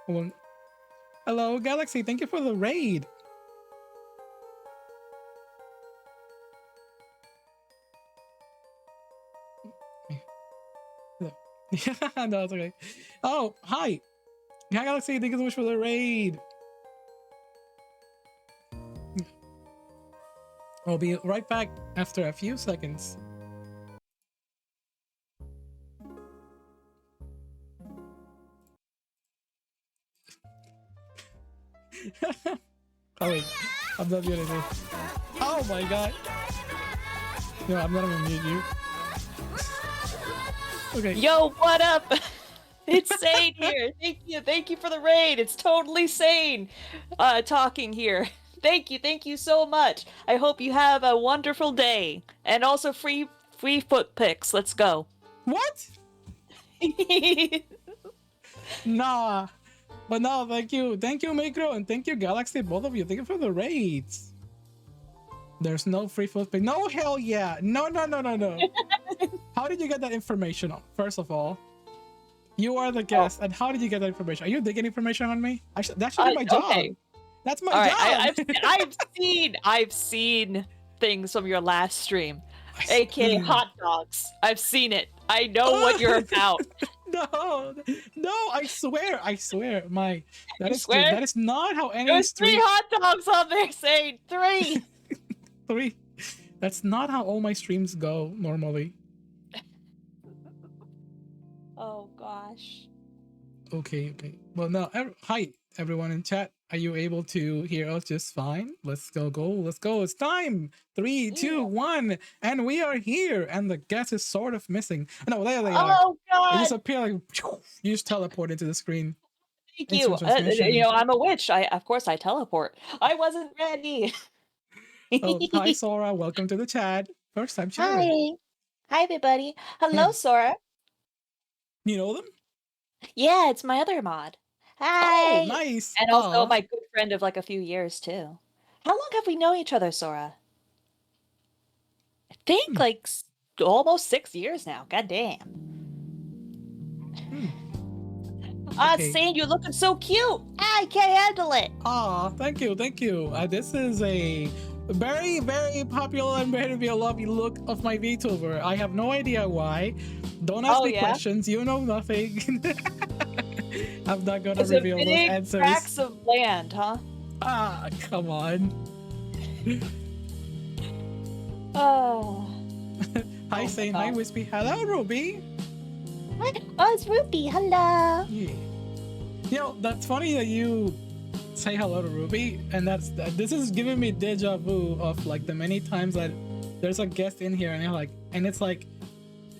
Well, hello, Galaxy. Thank you for the raid. No, it's okay. Oh, hi. Hi, Galaxy. Thank you so much for the raid. I'll be right back after a few seconds. Oh wait, I'm not gonna do. Oh my god. No, I'm not gonna mute you. Okay. Yo, what up? It's Sane here. Thank you for the raid. It's totally sane. Talking here. Thank you so much. I hope you have a wonderful day. And also free foot pics. Let's go. What? Nah. But no, thank you, Macro, and thank you, Galaxy, both of you. Thank you for the raids. There's no free foot pic. No, hell yeah. No. How did you get that information? First of all, you are the guest, and how did you get that information? Are you digging information on me? That should be my job. Okay. That's my All job. right, I've seen things from your last stream, aka hot dogs. I've seen it. I know what you're about. No, I swear, swear? that is not how any There's stream. 3 hot dogs on there, saying 3. 3. That's not how all my streams go normally. Oh gosh. Okay. Well, now, hi everyone in chat. Are you able to hear us just fine? Let's go. Let's go. It's time. 3, 2, 1, and we are here. And the guest is sort of missing. No, there they are. Oh god. They just appear like you just teleport into the screen. Thank you. You know, I'm a witch. Of course I teleport. I wasn't ready. Oh, hi Sora. Welcome to the chat. First time chatting. Hi everybody. Hello, Sora. You know them? Yeah, it's my other mod. Hi. Oh, nice. And also my good friend of like a few years too. How long have we known each other, Sora? I think like almost 6 years now. God damn. Saying you're looking so cute. I can't handle it. Aw, thank you. This is a very, very popular and very lovely look of my VTuber. I have no idea why. Don't ask me questions. You know nothing. I'm not gonna reveal those answers. Tracts of land, huh? Ah, come on. Oh. Hi, Sane. Hi, Wispy. Hello, Ruby. Oh, it's Ruby. Hello. Yeah. You know, that's funny that you say hello to Ruby, and this is giving me deja vu of like the many times that there's a guest in here, and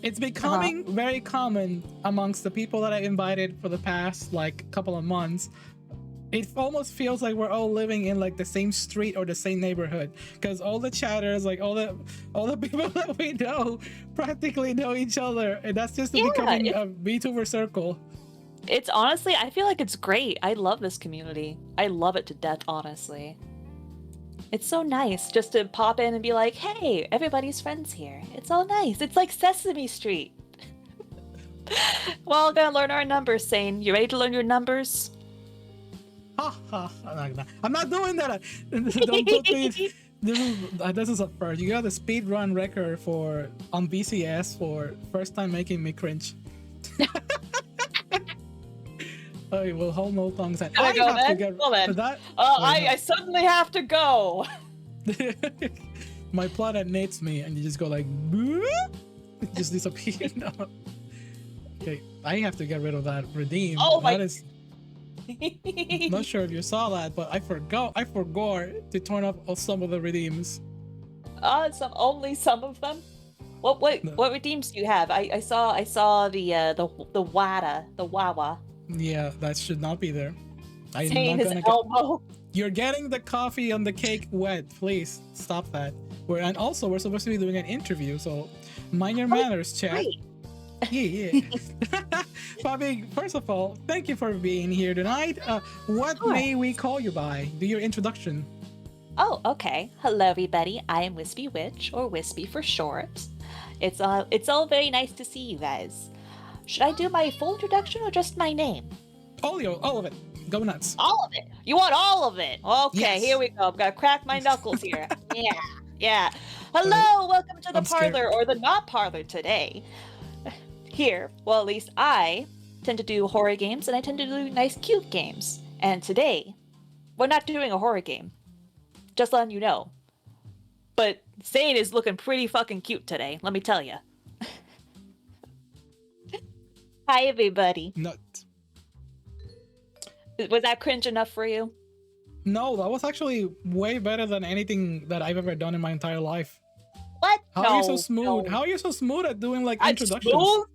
it's becoming very common amongst the people that I invited for the past like couple of months. It almost feels like we're all living in like the same street or the same neighborhood, because all the chatters, like all the people that we know practically know each other, and that's just becoming a VTuber circle. It's honestly, I feel like it's great. I love this community. I love it to death, honestly. It's so nice just to pop in and be like, hey, everybody's friends here. It's all nice. It's like Sesame Street. Well, gonna learn our numbers, Sane. You ready to learn your numbers? I'm not doing that. Don't please. This is a first. You got the speed run record on BCS for first time making me cringe. Okay, well, hold no tongues. I have to get that. I suddenly have to go. My planet needs me, and you just go like, it just disappeared. No. Okay, I have to get rid of that redeem. Oh my! I'm not sure if you saw that, but I forgot to turn off some of the redeems. Only some of them. What redeems do you have? I saw the Wawa. Yeah, that should not be there. I'm not gonna You're getting the coffee on the cake wet. Please stop that. We're supposed to be doing an interview, so mind your manners, chat. Great. Yeah. Bobby, first of all, thank you for being here tonight. What may we call you by? Do your introduction. Oh, okay. Hello, everybody. I am Wispy Witch, or Wispy for short. It's all very nice to see you guys. Should I do my full introduction or just my name? All of it. Go nuts. All of it. You want all of it. Okay, Yes. here we go. I'm gonna crack my knuckles here. Yeah. Hello, welcome to the I'm scared. parlor, or the not parlor today. Here, well, at least I tend to do horror games, and I tend to do nice, cute games. And today, we're not doing a horror game. Just letting you know. But Zane is looking pretty fucking cute today, let me tell you. Hi, everybody. Nut. Was that cringe enough for you? No, that was actually way better than anything that I've ever done in my entire life. What? How are you so smooth? How are you so smooth at doing like introductions? Smooth?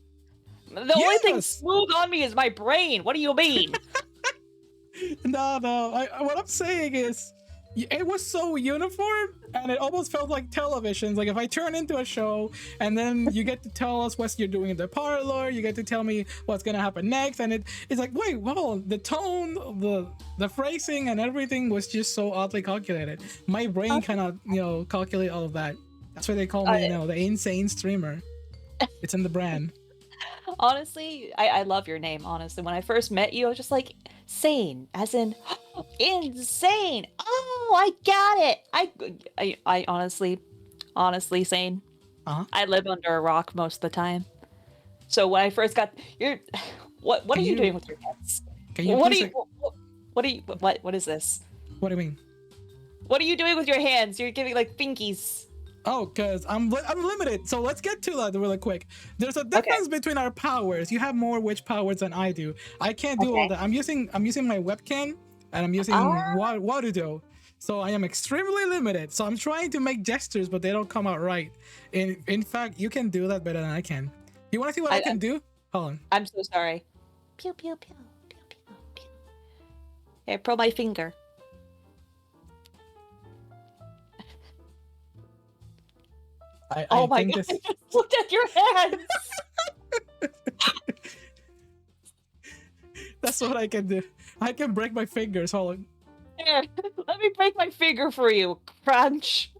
The only thing smooth on me is my brain. What do you mean? No. What I'm saying is, it was so uniform, and it almost felt like television. Like if I turn into a show, and then you get to tell us what you're doing in the parlor, you get to tell me what's gonna happen next, and it's like, wait, well, the tone, the phrasing, and everything was just so oddly calculated. My brain cannot, calculate all of that. That's why they call me, the insane streamer. It's in the brand. Honestly, I love your name, honestly. When I first met you, I was just like, sane, as in insane. Oh, I got it. I honestly, sane. I live under a rock most of the time. So when I first got what are you doing with your hands? What is this? What do you mean? What are you doing with your hands? You're giving like finkies. Oh, because I'm limited. So let's get to that really quick. There's a difference between our powers. You have more witch powers than I do. I can't do all that. I'm using my webcam, and I'm using Warudo. So I am extremely limited. So I'm trying to make gestures, but they don't come out right. In fact, you can do that better than I can. You want to see what I can do? Hold on. I'm so sorry. Pew pew pew pew pew pew. Here, pro my finger. Oh my god! I just looked at your hands. That's what I can do. I can break my fingers. Hold on. Here, let me break my finger for you. Crunch.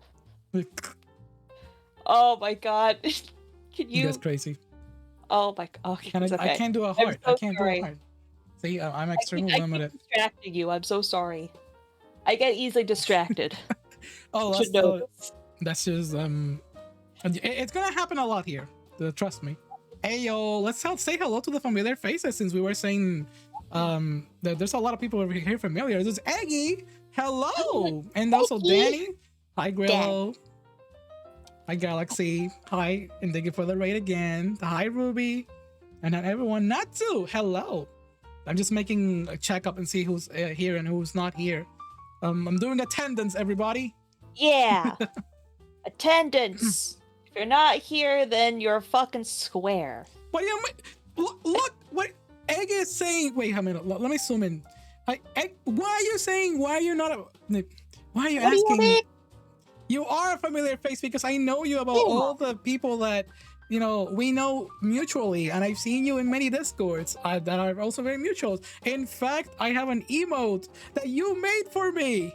Oh my god! Can you? That's crazy. Oh my god! Okay, it's okay. I can't do a heart. I can't do a heart. See, I'm extremely limited. I keep distracting you. I'm so sorry. I get easily distracted. Oh, that's just It's gonna happen a lot here. Trust me. Hey yo, let's say hello to the familiar faces, since we were saying there's a lot of people over here familiar. There's Eggy, hello, and also Danny. Hi Grillo. Hi Galaxy. Hi, and thank you for the raid again. Hi Ruby, and then everyone. Natsu, hello. I'm just making a checkup and see who's here and who's not here. I'm doing attendance, everybody. Yeah, attendance. If you're not here, then you're fucking square. What do you mean? Look, what Egg is saying. Wait a minute. Let me zoom in. Egg, why are you saying? Why are you not? Why are you asking? You are a familiar face because I know you about all the people that we know mutually, and I've seen you in many discords that are also very mutual. In fact, I have an emote that you made for me.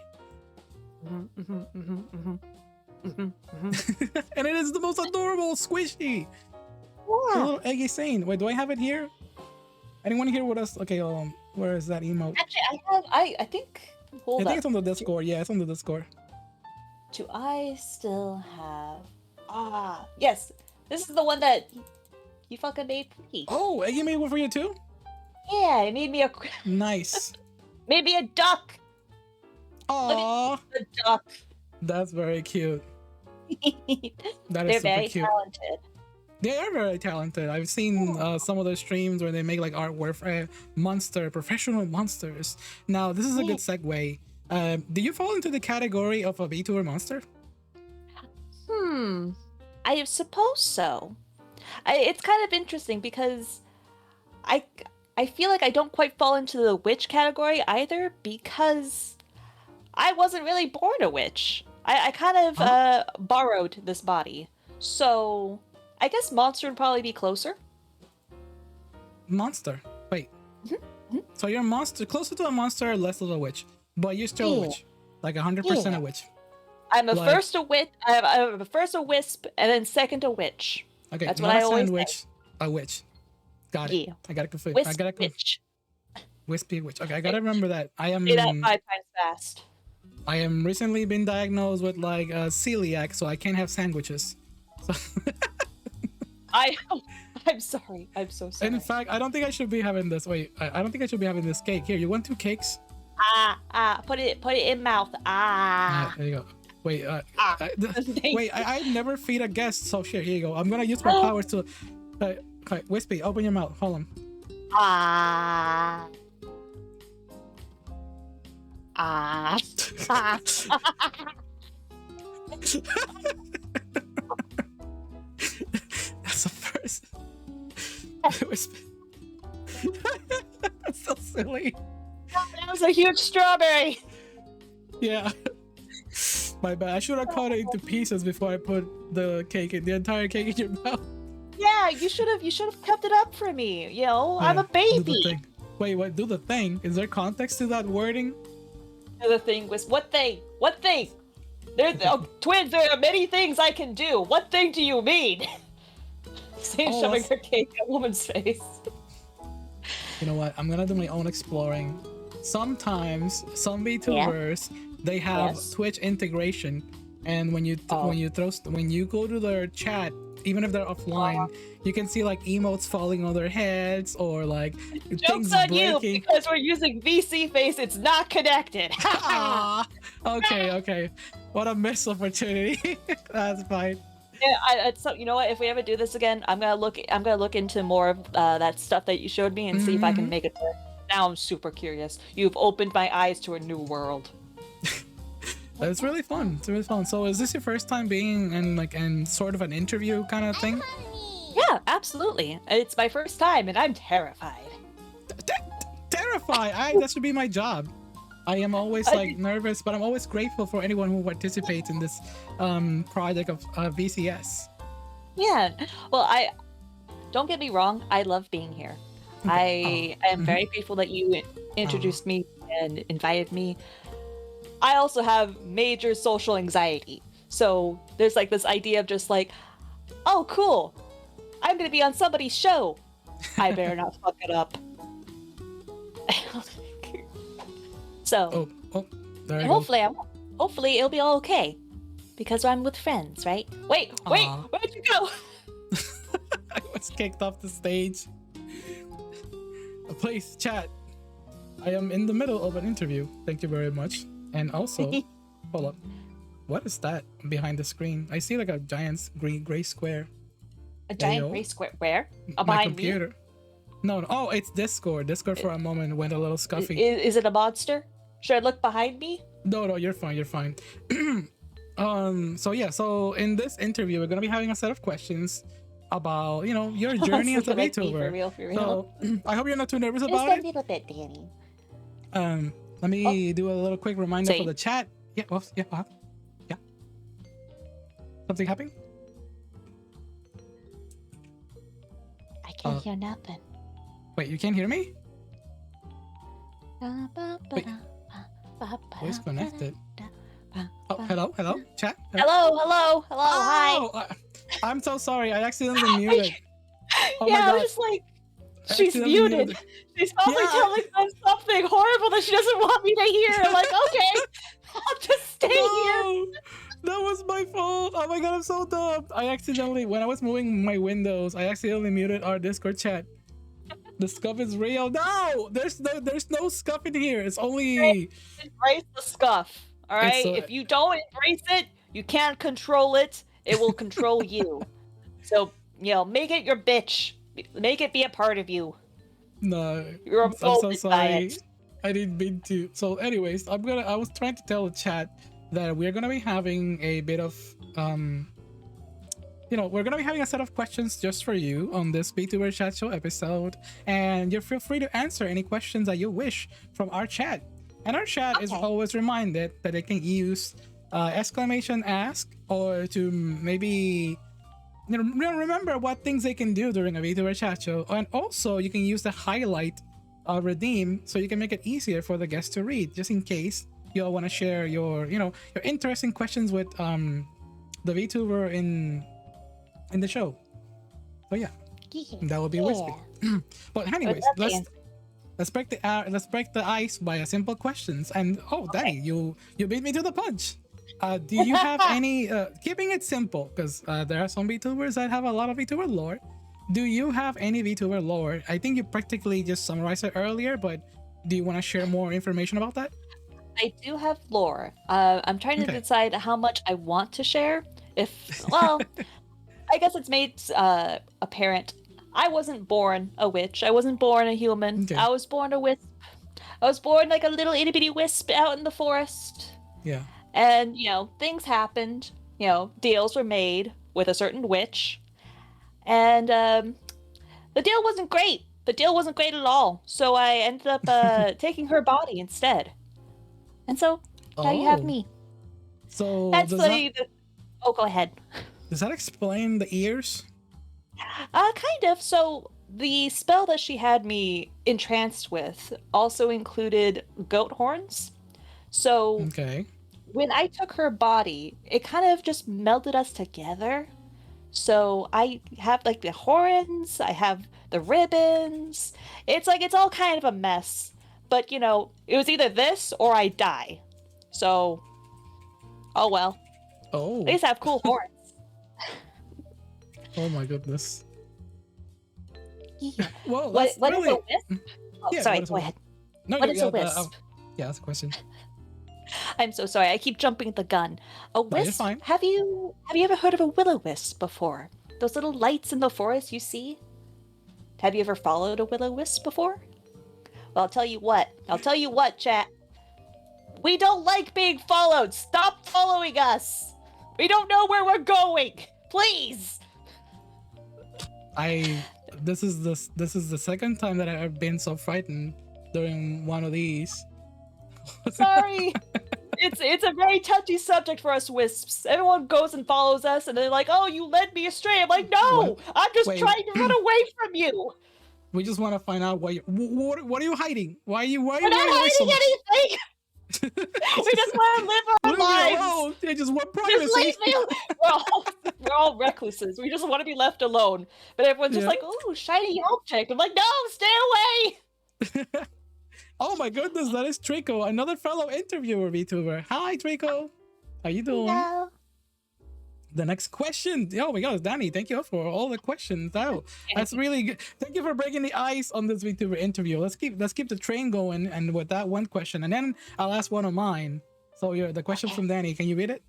And it is the most adorable squishy. A little Eggy saying, wait, do I have it here? Anyone here with us? Okay, where is that emote? Actually, I think. Hold I up. think it's on the Discord. Yeah, it's on the Discord. Do I still have? Yes. This is the one that you fucking made for me. Oh, Eggy made one for you too? Yeah, it made me a. Nice. Made me a duck. Aww. A duck. That's very cute. That They're is super very cute. talented. They are very talented. I've seen some of their streams where they make like artwork for professional monsters. Now, this is a good segue. Do you fall into the category of a VTuber monster? I suppose so. It's kind of interesting because I feel like I don't quite fall into the witch category either, because I wasn't really born a witch. I kind of borrowed this body. So I guess monster would probably be closer. Monster? Wait. So you're a monster, closer to a monster, less of a witch. But you're still a witch. Like 100% a witch. I'm a first a witch, I'm a first a wisp, and then second a witch. Okay, that's what I always say. A witch. Got it. Yeah. I got it confused. Wisp I got it confused. witch. Wispy Witch. Okay, I gotta remember that. Say that 5 times fast. I am recently been diagnosed with like celiac, so I can't have sandwiches. So I'm sorry. I'm so sorry. in fact, I don't think I should be having this. Wait, I don't think I should be having this cake. Here, you want 2 cakes? Put it in mouth. There you go. Wait, I never feed a guest, so shit, here you go. I'm gonna use my powers to. Okay, Wispy, open your mouth. Hold on. That's the first. Wispy. That's so silly. That was a huge strawberry. Yeah. My bad. I should have cut it into pieces before I put the entire cake in your mouth. Yeah, you should have kept it up for me. You know, I'm a baby. Do the thing. Wait, what? Do the thing? Is there context to that wording? The thing was what thing? What thing? Twins. There are many things I can do. What thing do you mean? Same shoving her cake in a woman's face. You know what? I'm gonna do my own exploring. Sometimes some VTubers they have Twitch integration, and when you go to their chat, even if they're offline, you can see like emotes falling on their heads or like Joke's on you because we're using VC face. It's not connected. Okay. What a missed opportunity. That's fine. Yeah, so you know what? If we ever do this again, I'm gonna look into more of that stuff that you showed me and see if I can make it work. Now I'm super curious. You've opened my eyes to a new world. It's really fun. It's really fun. So, is this your first time being in sort of an interview kind of thing? Yeah, absolutely. It's my first time, and I'm terrified. Terrified? That should be my job. I am always nervous, but I'm always grateful for anyone who participates in this project of VCS. Yeah. Well, don't get me wrong. I love being here. I am very grateful that you introduced me and invited me. I also have major social anxiety. So there's like this idea of just like, oh, cool. I'm going to be on somebody's show. I better not fuck it up. So hopefully it'll be all okay because I'm with friends, right? Wait, where'd you go? I was kicked off the stage. Please chat. I am in the middle of an interview. Thank you very much. And also, hold up. What is that behind the screen? I see like a giant gray square. A giant gray square? Where? My computer. Me? No. Oh, it's Discord. Discord for a moment went a little scuffy. Is it a monster? Should I look behind me? No, you're fine. You're fine. So in this interview, we're gonna be having a set of questions about, your journey as a VTuber. For real. So I hope you're not too nervous about it. Just a little bit, Danny. Let me do a little quick reminder for the chat. Yeah. Yeah. Something happened? I can't hear nothing. Wait, you can't hear me? Wait. Voice connected. Oh, hello, chat. Hello, hi. I'm so sorry. I accidentally muted. Oh yeah, I was just like, she's muted. She's probably telling us something horrible that she doesn't want me to hear. I'm like, okay, I'll just stay here. That was my fault. Oh my god, I'm so dumb. When I was moving my windows, I accidentally muted our Discord chat. The scuff is real. No, there's no scuff in here. It's only embrace the scuff. All right. If you don't embrace it, you can't control it. It will control you. So make it your bitch. Make it be a part of you. No, I'm so sorry. I didn't mean to. So, anyways, I was trying to tell the chat that we're gonna be having a bit of we're gonna be having a set of questions just for you on this VTuber Chat Show episode, and you feel free to answer any questions that you wish from our chat. And our chat is always reminded that they can use exclamation ask or to maybe remember what things they can do during a VTuber Chat Show, and also you can use the highlight redeem so you can make it easier for the guests to read, just in case you all want to share your your interesting questions with the VTuber in the show. So yeah, that would be Wispy. But anyways, let's break the ice by a simple questions. And oh, Danny, Okay. you beat me to the punch. Do you have any keeping it simple because there are some VTubers that have a lot of VTuber lore. Do you have any VTuber lore? I think you practically just summarized it earlier, but do you want to share more information about that? I do have lore. I'm trying to Okay. decide how much I want to share. Well, I guess it's made apparent. I wasn't born a witch. I wasn't born a human. Okay. I was born a wisp. I was born like a little itty bitty wisp out in the forest. Yeah. And, things happened. Deals were made with a certain witch. And the deal wasn't great. The deal wasn't great at all. So I ended up taking her body instead. And so now you have Oh. me. So That's Oh, go ahead. does that explain the ears? Kind of. So the spell that she had me entranced with also included goat horns. So Okay. when I took her body, it kind of just melded us together. So I have like the horns, I have the ribbons. It's like it's all kind of a mess. But it was either this or I die. So, oh well. Oh. At least I have cool horns. Oh my goodness. Yeah. Well, What that's is really... a wisp? Oh, Yeah, sorry, what is go a- ahead. No, What yeah, is a yeah, wisp? yeah, that's a question. I'm so sorry. I keep jumping the gun. A you're wisp? fine. Have you ever heard of a will-o-wisp before? Those little lights in the forest you see? Have you ever followed a will-o-wisp before? Well, I'll tell you what. Chat. We don't like being followed. Stop following us. We don't know where we're going. Please. This is the second time that I've been so frightened during one of these. Sorry. It's a very touchy subject for us wisps. Everyone goes and follows us, and they're like, "Oh, you led me astray." I'm like, "No, I'm just Wait. trying to run away from you. We just want to find out what are you hiding? Why are you We're not running away so hiding much? anything. We just want to live our Leave me lives. alone. They just want Just privacy. leave me. We're all recluses. We just want to be left alone. But everyone's just Yeah. like, "Oh, shiny object." I'm like, "No, stay away." Oh my goodness, that is Trico, another fellow interviewer VTuber. Hi Trico. How you doing? No. The next question. Oh my god, Danny, thank you for all the questions. Oh, that's really good. Thank you for breaking the ice on this VTuber interview. Let's keep the train going and with that one question. And then I'll ask one of mine. So the question from Danny, can you read it?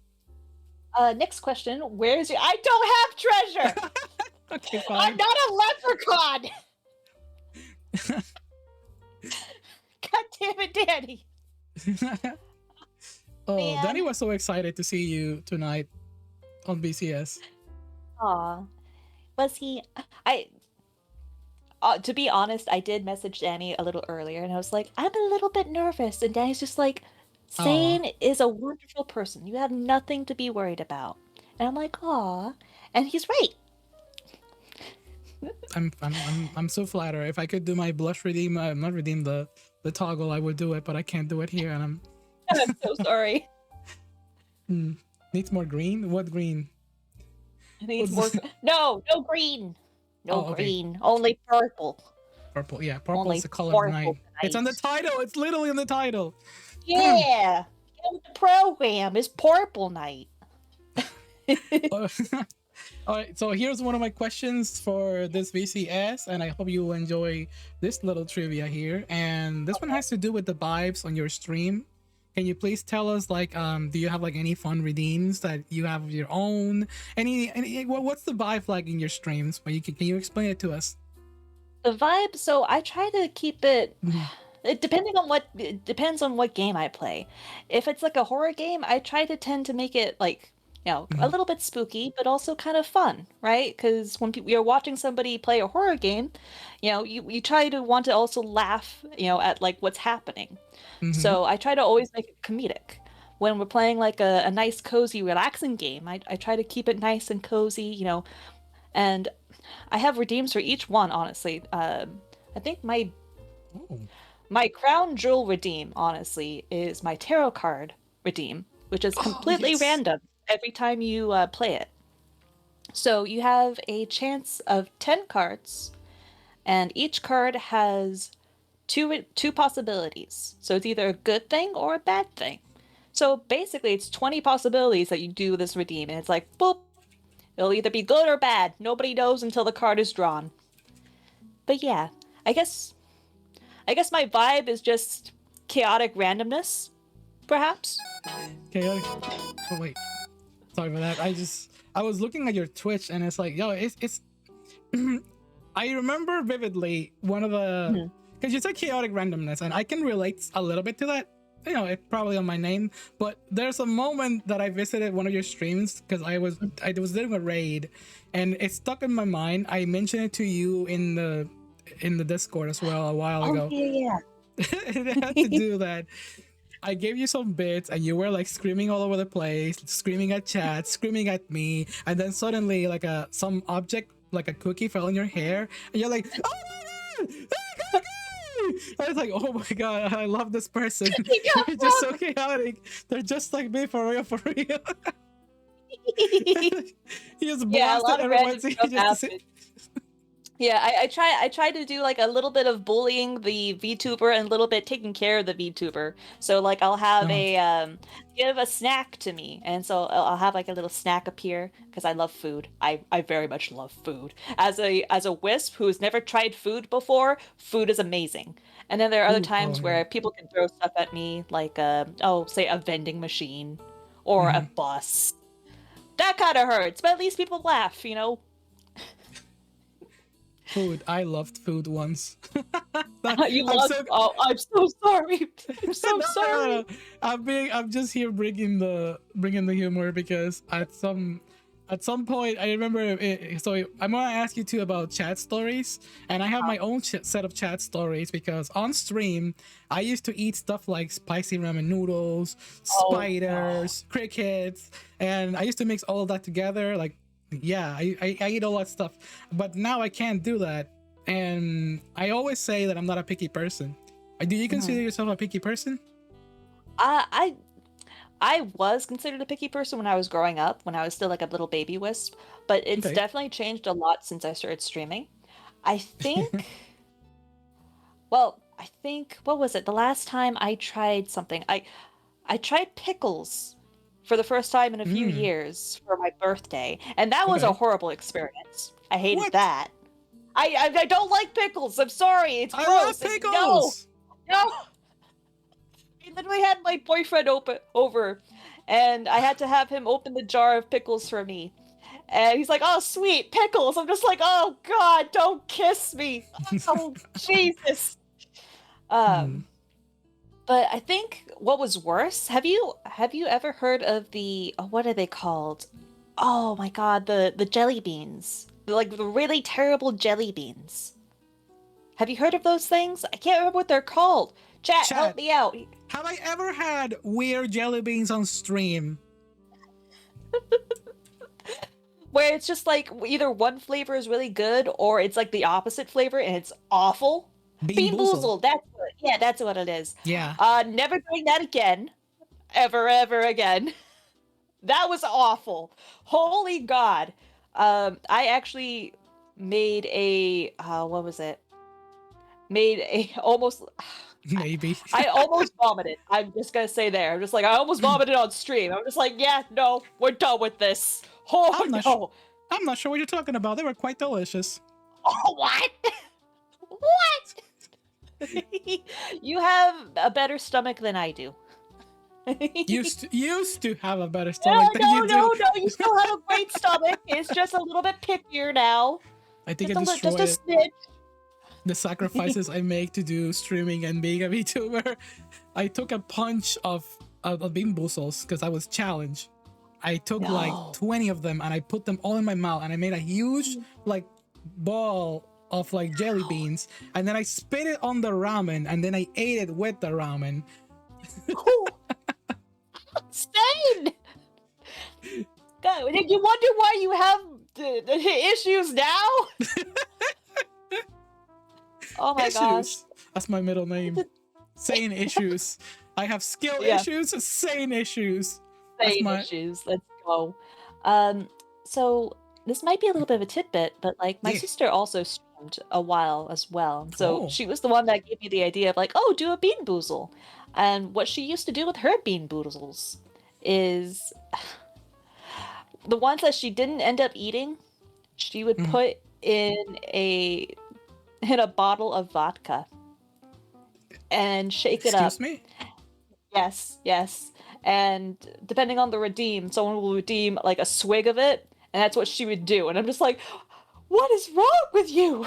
Next question. Where's your... I don't have treasure. Okay, I'm fine. not a leprechaun. God damn it, Danny. Oh, Man. Danny was so excited to see you tonight on BCS. Aw. Was he... to be honest, I did message Danny a little earlier, and I was like, "I'm a little bit nervous." And Danny's just like, "Sane is a wonderful person. You have nothing to be worried about." And I'm like, "Aw." And he's right. I'm so flattered. If I could do my blush redeem, not redeem the toggle, I would do it, but I can't do it here, and I'm so sorry. Needs more green. What green? Needs more. No green. No okay. green. Only purple. Purple. Yeah, purple Only is the color of night. tonight. It's on the title. It's literally in the title. Yeah. The program is Purple Night. All right, so here's one of my questions for this VCS, and I hope you enjoy this little trivia here. And this one has to do with the vibes on your stream. Can you please tell us, like, do you have like any fun redeems that you have your own? What's the vibe like in your streams? Can you explain it to us? The vibe. So I try to keep it. It depends on what game I play. If it's like a horror game, I try to tend to make it like, a little bit spooky, but also kind of fun, right? Because when you're watching somebody play a horror game, you try to want to also laugh, at like what's happening. So I try to always make it comedic. When we're playing like a nice, cozy, relaxing game, I try to keep it nice and cozy, and I have redeems for each one, honestly. I think my crown jewel redeem, honestly, is my tarot card redeem, which is completely random every time you play it. So you have a chance of 10 cards, and each card has two possibilities. So it's either a good thing or a bad thing. So basically, it's 20 possibilities that you do this redeem, and it's like, boop, it'll either be good or bad. Nobody knows until the card is drawn. But yeah, I guess my vibe is just chaotic randomness, perhaps. Chaotic. Oh wait, sorry for that. I was looking at your Twitch and it's like, yo, it's. I remember vividly one of the because you said chaotic randomness, and I can relate a little bit to that. You know, it's probably on my name, but there's a moment that I visited one of your streams because I was doing a raid, and it stuck in my mind. I mentioned it to you in the Discord as well a while ago. Oh yeah. It had to do that. I gave you some bits and you were like screaming all over the place, screaming at chat, screaming at me, and then suddenly like some object like a cookie fell in your hair and you're like, oh my god, I was like, oh my god, I love this person. They're just so chaotic. They're just like me, for real, for real. He just blasted everyone. Yeah, I try to do like a little bit of bullying the VTuber and a little bit taking care of the VTuber. So like I'll have give a snack to me, and so I'll have like a little snack appear because I love food. I very much love food. As a wisp who's never tried food before, food is amazing. And then there are other times where people can throw stuff at me, like say a vending machine or a bus. That kind of hurts, but at least people laugh, you know. Food. I loved food once. You loved? Oh, I'm so sorry. I'm so sorry. I'm just here bringing the humor because at some point I remember. So I'm gonna ask you too about chat stories, and I have my own set of chat stories because on stream I used to eat stuff like spicy ramen noodles, spiders, crickets, and I used to mix all of that together like. Yeah, I eat all that stuff, but now I can't do that, and I always say that I'm not a picky person. Do you consider yourself a picky person? I was considered a picky person when I was growing up, when I was still like a little baby wisp, but it's definitely changed a lot since I started streaming. I think what was it? The last time I tried something, I tried pickles for the first time in a few years for my birthday, and that was a horrible experience. I hated that. I don't like pickles. I'm sorry. It's gross. I love pickles. No. I literally had my boyfriend over, and I had to have him open the jar of pickles for me. And he's like, "Oh, sweet pickles." I'm just like, "Oh God, don't kiss me." Oh Jesus. But I think what was worse, have you ever heard of the what are they called? Oh my god, the jelly beans. Like the really terrible jelly beans. Have you heard of those things? I can't remember what they're called. Chat, help me out. Have I ever had weird jelly beans on stream? Where it's just like either one flavor is really good or it's like the opposite flavor and it's awful. Bean Boozled. That's what it is. Yeah. Never doing that again. Ever again. That was awful. Holy God. I actually made a what was it? Made a almost maybe. I almost vomited. I'm just gonna say there. I'm just like I almost vomited on stream. I'm just like, yeah, no, we're done with this. Oh no. I'm not sure what you're talking about. They were quite delicious. Oh what? What? You have a better stomach than I do. used to have a better stomach than you do. No, you still have a great stomach. It's just a little bit pickier now. I think just I destroyed just a snitch. The sacrifices I make to do streaming and being a VTuber. I took a punch of Bean Boozles because I was challenged. I took like 20 of them and I put them all in my mouth and I made a huge like ball of like jelly beans, and then I spit it on the ramen, and then I ate it with the ramen. Insane! God, did you wonder why you have the issues now? Oh my gosh. That's my middle name. Sane issues. I have skill issues, sane issues. Issues. Let's go. So this might be a little bit of a tidbit, but like my sister also streams. around a while as well. So Oh. she was the one that gave me the idea of like, oh, do a bean boozle. And what she used to do with her bean boozles is the ones that she didn't end up eating, she would Mhm. put in a bottle of vodka and shake it Excuse up. me? Yes, yes. And depending on the redeem, someone will redeem like a swig of it, and that's what she would do. And I'm just like, what is wrong with you?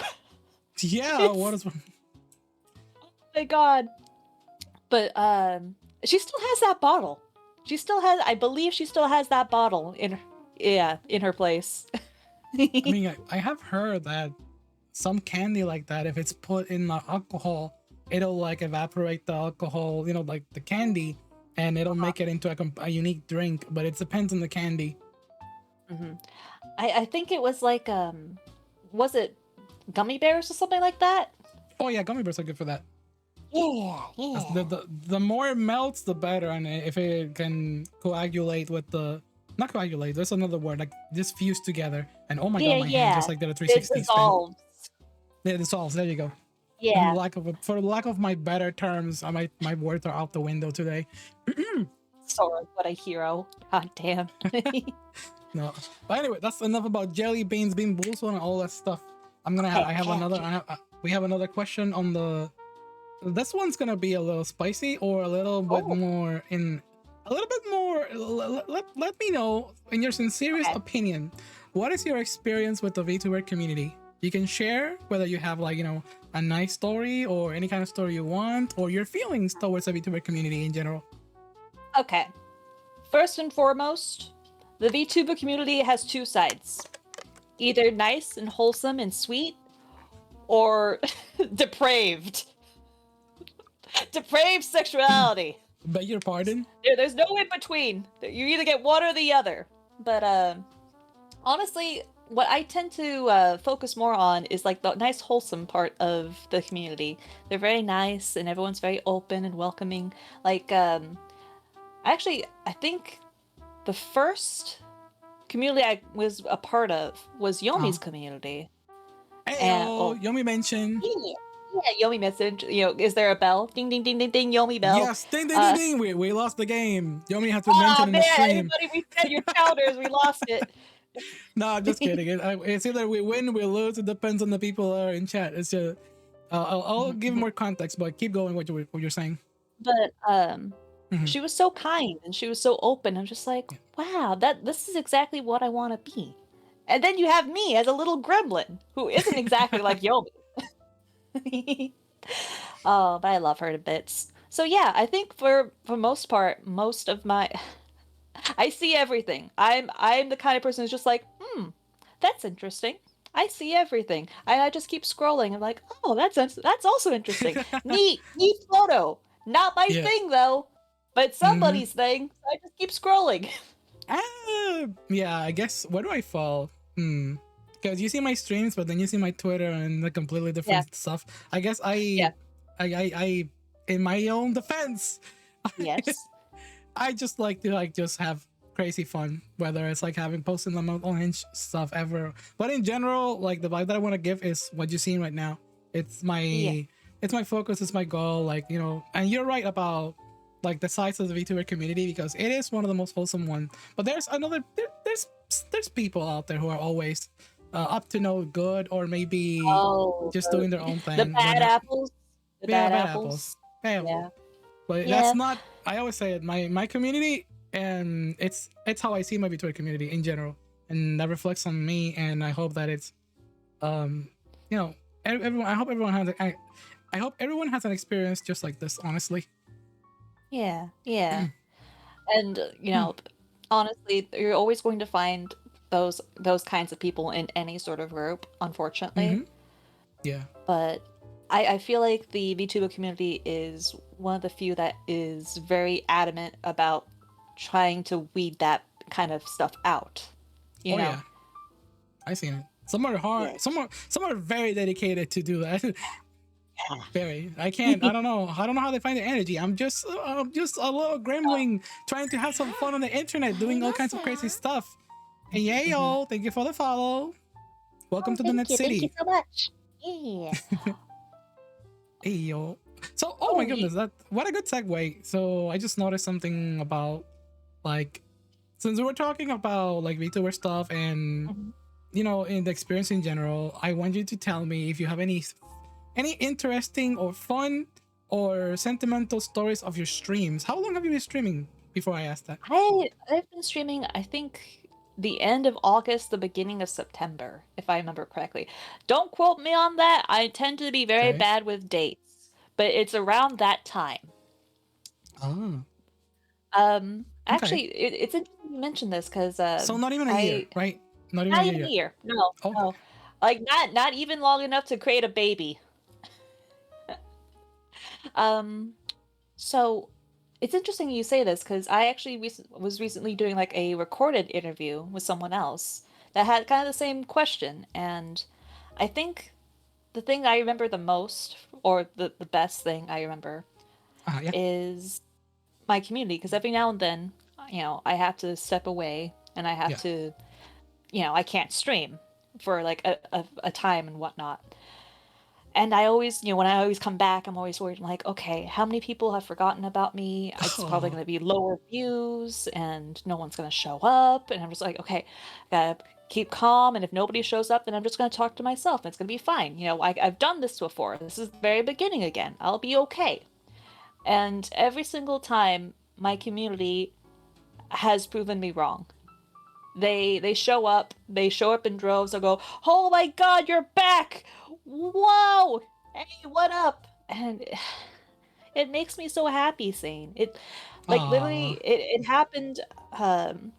Yeah, what It's is my God. But she still has that bottle. She still has, I believe she still has that bottle in her place. I mean, I have heard that some candy like that, if it's put in the alcohol, it'll like evaporate the alcohol, like the candy, and it'll make it into a unique drink, but it depends on the candy. hmm I think it was like was it gummy bears or something like that? Oh yeah, gummy bears are good for that. Yeah, The more it melts, the better, and if it can coagulate with the not coagulate, there's another word, like just fuse together. And oh my god, my hand just yeah. like did a It 360 spin. dissolves. Yeah, dissolves. There you go. And Yeah. for lack of my better terms, my words are out the window today. Sora, what a hero. God damn. No, but anyway, that's enough about jelly beans, bean boozled, and all that stuff. We have another question on the. This one's gonna be a little spicy or a little bit Oh, more a little bit more. Let me know in your sincerest okay. opinion, what is your experience with the VTuber community? You can share whether you have like a nice story or any kind of story you want, or your feelings towards the VTuber community in general. Okay. First and foremost, the VTuber community has two sides. Either nice and wholesome and sweet, or depraved. Depraved sexuality. Beg your pardon. There's no in between. You either get one or the other. But honestly, what I tend to focus more on is like the nice, wholesome part of the community. They're very nice, and everyone's very open and welcoming. Like, I think the first community I was a part of was Yomi's community. Hey, And Yomi mention. yeah, Yomi message. Is there a bell? Ding, ding, ding, ding, ding. Yomi bell. Yes, ding ding ding ding. We lost the game. Yomi has been mentioned in Man, the stream. everybody reset your counters. We lost it. No, I'm just kidding. It's either we win, we lose. It depends on the people that are in chat. It's just I'll give more context, but keep going. What you're saying. But Mhm. she was so kind and she was so open. I'm just like, wow, this is exactly what I want to be. And then you have me as a little gremlin who isn't exactly like Yomi. Oh, but I love her to bits. So yeah, I think for most part, most of my I see everything. I'm the kind of person who's just like, that's interesting. I see everything. I just keep scrolling. I'm like, oh, that's also interesting. Neat photo. Not my Yeah. thing though, but somebody's thing. So I just keep scrolling. Yeah, I guess where do I fall? Because you see my streams, but then you see my Twitter and the completely different stuff. I guess I in my own defense, Yes. I just like to just have crazy fun, whether it's like having posting the most orange stuff ever. But in general, like the vibe that I want to give is what you're seeing right now. It's my it's my focus, it's my goal. Like and you're right about like the size of the VTuber community because it is one of the most wholesome one. But there's there's people out there who are always up to no good or maybe just doing their own thing. The bad apples. The bad apples. Yeah. But that's not. I always say it. My community, and it's how I see my VTuber community in general, and that reflects on me. And I hope that it's, everyone. I hope everyone has. I hope everyone has an experience just like this. Honestly. Yeah. And honestly, you're always going to find those kinds of people in any sort of group, unfortunately. Yeah. But I feel like the VTuber community is one of the few that is very adamant about trying to weed that kind of stuff out. You know? Yeah. I've seen it. Some are hard. Yes. Some are very dedicated to do that. Very. I don't know how they find the energy. I'm just a little gremlin trying to have some fun on the internet, doing all kinds of crazy stuff. And Yayo, thank you for the follow. Welcome to the Net City. Thank you so much. Yeah. Hey yo. So, oh my Oh, goodness, that what a good segue. So I just noticed something about like since we were talking about like VTuber stuff and mhm. in the experience in general, I want you to tell me if you have any interesting or fun or sentimental stories of your streams. How long have you been streaming before I ask that? I've been streaming, I think, the end of August, the beginning of September, if I remember correctly. Don't quote me on that. I tend to be very Okay. bad with dates, but it's around that time. Ah, okay. Actually, it's interesting you mentioned this because So not even a year, I right? Not even a not year even a yet. year. No, Okay. no, like not even long enough to create a baby. Um, so it's interesting you say this because I actually was recently doing like a recorded interview with someone else that had kind of the same question, and I think the thing I remember the most, or the best thing I remember, Yeah. is my community because every now and then, I have to step away and I have Yeah. to, I can't stream for like a time and whatnot. And I always, when I always come back, I'm always worried, like, okay, how many people have forgotten about me? It's probably Oh. going to be lower views and no one's going to show up. And I'm just like, okay, gotta keep calm. And if nobody shows up, then I'm just going to talk to myself and it's going to be fine. I've done this before. This is the very beginning again. I'll be okay. And every single time, my community has proven me wrong. They show up in droves. They'll go, "Oh my God, you're back! Whoa! Hey, what up?" And it makes me so happy seeing it. Like literally, Aw. it happened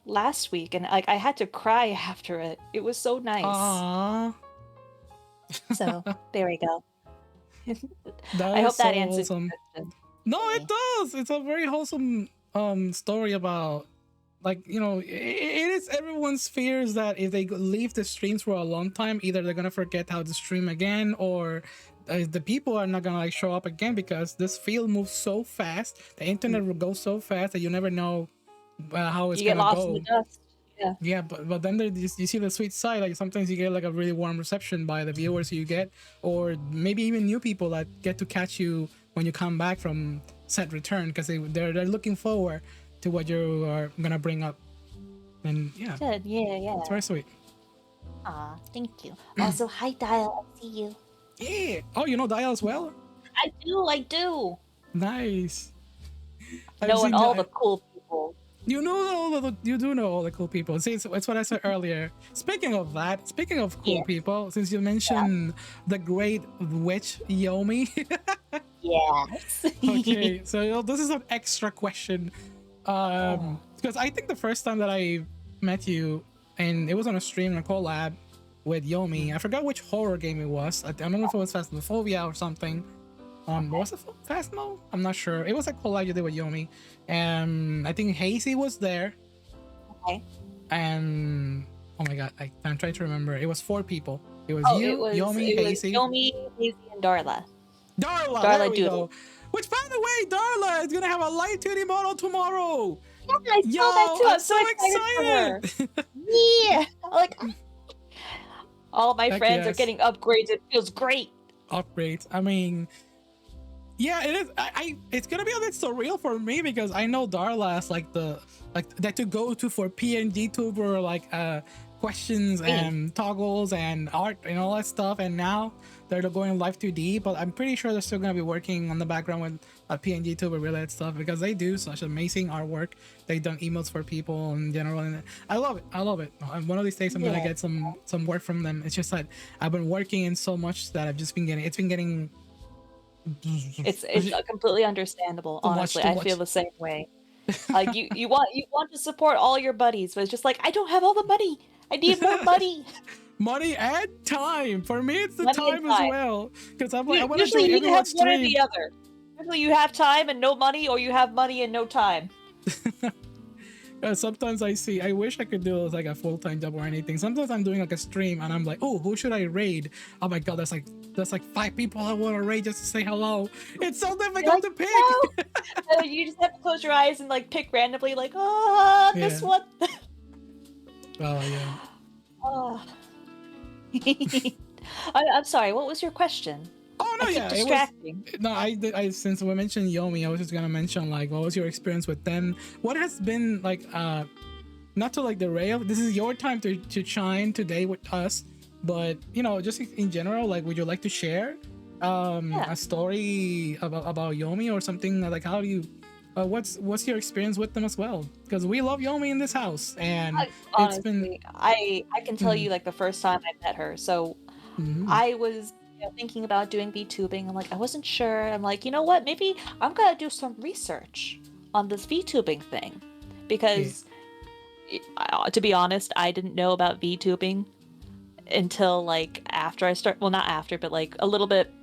last week, and like I had to cry after it. It was so nice. Aw. So there we go. That I is hope so that answers wholesome. your question. No, it Yeah. does. It's a very wholesome story about like it is everyone's fears that if they leave the streams for a long time, either they're gonna forget how to stream again, or the people are not gonna like show up again because this field moves so fast. The internet will go so fast that you never know how it's You get gonna lost in the go. dust. Yeah. Yeah, but then there, you see the sweet side. Like sometimes you get like a really warm reception by the viewers you get, or maybe even new people that get to catch you when you come back from set return because they're looking forward to what you are gonna bring up. And yeah, Good. Yeah, yeah. it's very sweet. Aw, thank you. Also, hi, Dial. I see you. Yeah. Oh, you know Dial as well. I do. I do. Nice. I've Knowing seen all the cool people. you know you do know all the cool people. See, it's what I said earlier. Speaking of that, speaking of cool Yeah. people, since you mentioned the great witch Yomi. Yes. Okay, so this is an extra question. Because I think the first time that I met you, and it was on a stream and a collab with Yomi. I forgot which horror game it was. I don't know if it was Phasmophobia or something. Was it Phasmo? I'm not sure. It was a collab you did with Yomi, and I think Hazy was there. Okay. And oh my god, I'm trying to remember. It was 4 people. It was Oh, you, Yomi, it was Hazy, Yomi, Hazy, and Darla. Darla. There Darla we Doodle. go. Which, by the way, Darla is gonna have a live 2D model tomorrow. Yeah, I Yo, saw that too. I'm I'm so excited for her. Yeah. Like all my Heck friends are yes. getting upgrades. It feels great. Upgrades. I mean, yeah, it is. It's gonna be a bit surreal for me because I know Darla as like that to go to for PNG tuber questions and toggles and art and all that stuff, and now they're going live 2D. But I'm pretty sure they're still gonna be working on the background with PNG tuber related stuff because they do such amazing artwork. They've done emotes for people in general, and I love it. I love it. And one of these days I'm gonna get some work from them. It's just that I've been working in so much that I've just been getting. It's been getting. It's completely understandable. Honestly, I feel the same way. Like you want to support all your buddies, but it's just like I don't have all the money. I need more money. Money and time. For me, it's the Money time and as time. well. Because I'm like, I want to Usually join you have everyone's one or stream. the other. Usually you have time and no money, or you have money and no time. Sometimes I wish I could do like a full-time job or anything. Sometimes I'm doing like a stream and I'm like, oh, who should I raid? Oh my god, there's like 5 people I want to raid just to say hello. It's so difficult to pick. No. You just have to close your eyes and like pick randomly, like, this one. Oh yeah. Oh. I'm sorry. What was your question? Oh I no, keep yeah, it was. distracting. No, since we mentioned Yomi, I was just gonna mention like, what was your experience with them? What has been like, not to like derail. This is your time to shine today with us, but just in general, like, would you like to share, Yeah. a story about Yomi or something like how do you, what's your experience with them as well? Because we love Yomi in this house, and it's been. Honestly, I can tell Mm, you like the first time I met her. So mm, I was thinking about doing VTubing. I'm like, I wasn't sure. I'm like, you know what? Maybe I'm gonna do some research on this VTubing thing, yeah. because to be honest, I didn't know about VTubing until like after I start. Well, not after, but like a little bit.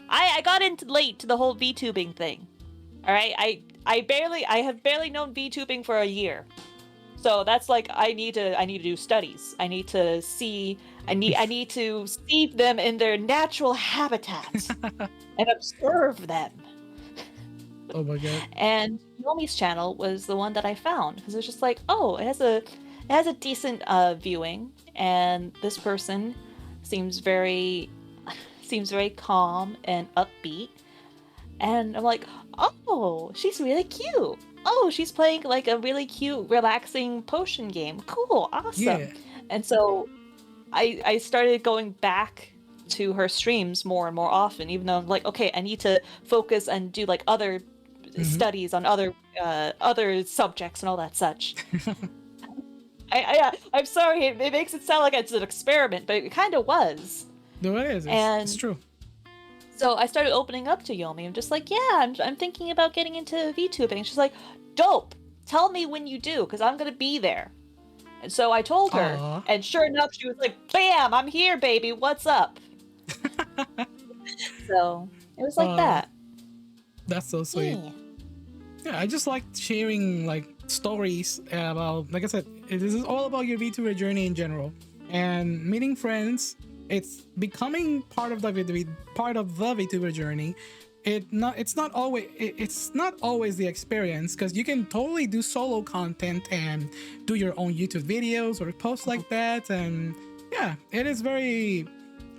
I got into late to the whole VTubing thing. All right, I have barely known VTubing for a year. So that's like I need to do studies. I need to see them in their natural habitat and observe them. Oh my god. And Yomi's channel was the one that I found because it was just like, oh, it has a decent viewing, and this person seems very seems very calm and upbeat. And I'm like, oh, she's really cute. Oh, she's playing like a really cute, relaxing potion game. Cool, Yeah. awesome. And so I started going back to her streams more and more often, even though I'm like, okay, I need to focus and do like other Mm-hmm. studies on other subjects and all that such. I'm sorry, it makes it sound like it's an experiment, but it kind of was. No, it is. It's And true. so I started opening up to Yomi. I'm just like, yeah, I'm thinking about getting into VTubing. She's like, dope. Tell me when you do, because I'm gonna be there. And so I told her, Aw. and sure enough, she was like, bam, I'm here, baby. What's up? So it was like uh, that. that's so sweet. Yeah. Yeah, I just like sharing like stories about, like I said, this is all about your VTuber journey in general, and meeting friends. It's becoming part of part of the VTuber journey. It's not always the experience, because you can totally do solo content and do your own YouTube videos or posts like that, and yeah, it is very.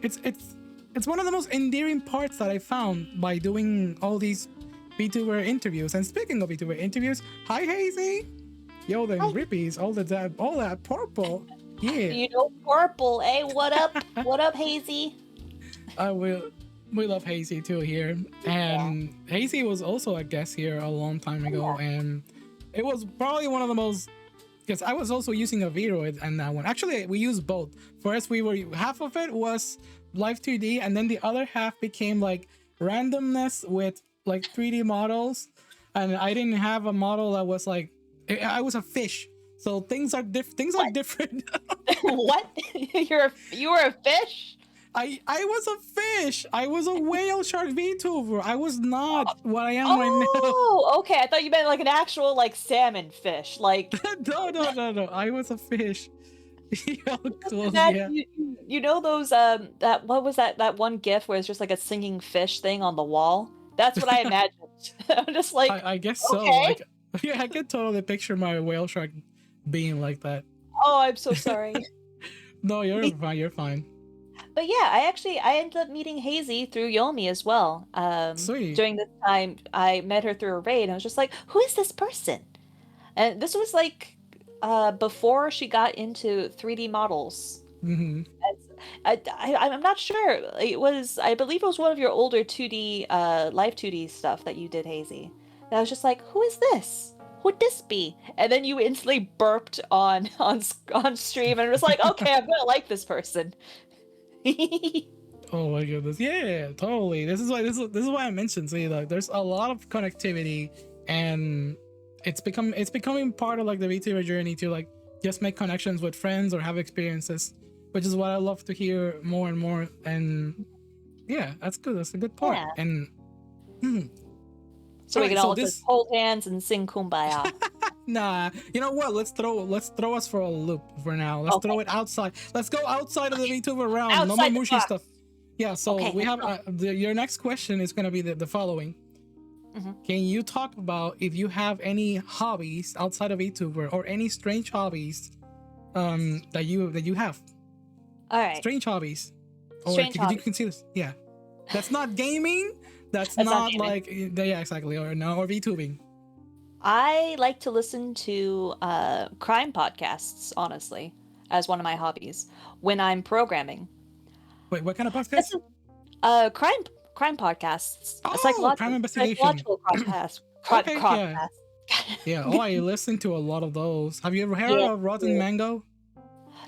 It's one of the most endearing parts that I found by doing all these VTuber interviews. And speaking of VTuber interviews, hi Hazy, yo them Hi. rippies, all that purple, yeah. You know, purple. Hey, what up? What up, Hazy? We love Hazy too here, and Hazy was also a guest here a long time ago, and it was probably one of the most, because I was also using a Vroid and that one. Actually, we used both. First, we were half of it was live 2D, and then the other half became like randomness with like 3D models. And I didn't have a model that was like, I was a fish, so things are different. What? You were a fish? I was a fish. I was a whale shark VTuber. I was not what I am right now. Oh, okay. I thought you meant like an actual like salmon fish. Like No. I was a fish. Yo, cool, that, yeah. you know those that what was that one GIF where it's just like a singing fish thing on the wall? That's what I imagined. I'm just like, I guess so. okay. Yeah, I can totally picture my whale shark being like that. Oh, I'm so sorry. No, you're fine. You're fine. But yeah, I ended up meeting Hazy through Yomi as well. Sweet. During this time, I met her through a raid, and I was just like, who is this person? And this was like before she got into 3D models. Mm-hmm. I'm not sure. I believe it was one of your older 2D, live 2D stuff that you did, Hazy. And I was just like, who is this? Who'd this be? And then you instantly burped on stream, and was like, okay, I'm gonna like this person. Oh my goodness. Yeah, totally. This is why I mentioned. See, like, there's a lot of connectivity, and it's becoming part of like the VTuber journey to like just make connections with friends or have experiences, which is what I love to hear more and more. And yeah, that's good. That's a good part. Yeah. And So we can Alright, so all this- just hold hands and sing Kumbaya. nah, you know what? Let's throw us for a loop for now. Let's Okay. throw it outside. Let's go outside of the VTuber realm. No Outside more the mushy box. stuff. Yeah. So Okay, we let's have your next question is gonna be the following. Mhm. Can you talk about if you have any hobbies outside of VTuber or any strange hobbies that you have? All right. Strange hobbies. Or Strange you hobby. can see this. Yeah, that's not gaming. That's That's not not gaming. like yeah, exactly. Or no, or VTubing. I like to listen to crime podcasts, honestly, as one of my hobbies when I'm programming. Wait, what kind of This podcast? is crime podcasts, Oh, crime investigation. psychological podcast, Okay, yeah, podcast. yeah. Oh, I listen to a lot of those. Have you ever heard Yeah. of Rotten Mango?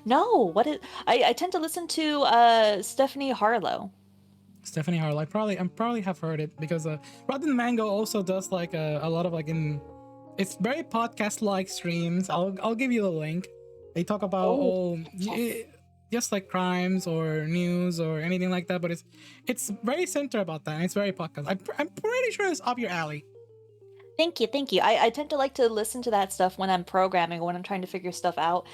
No, what is I tend to listen to Stephanie Harlow. Stephanie Harlow. I probably have heard it because Rotten Mango also does like a lot of like in. It's very podcast like streams. I'll give you the link. They talk about Oh, all just like crimes or news or anything like that, but it's very centered about that. And it's very podcast. I'm pretty sure it's up your alley. thank you, thank you. I tend to like to listen to that stuff when I'm programming or when I'm trying to figure stuff out.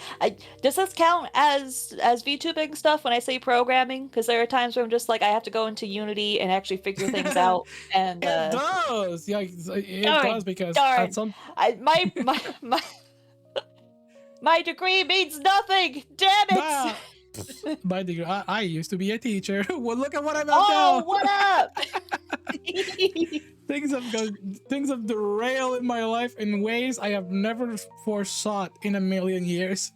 Does this count as VTubing stuff when I say programming? Because there are times where I'm just like I have to go into Unity and actually figure things out. And It does. Yeah, it does darn, because at darn, some my degree means nothing. Damn it! nah, by the I used to be a teacher. Well, look at what I'm at Oh, now. what up? Things have derailed in my life in ways I have never foresaw in a million years.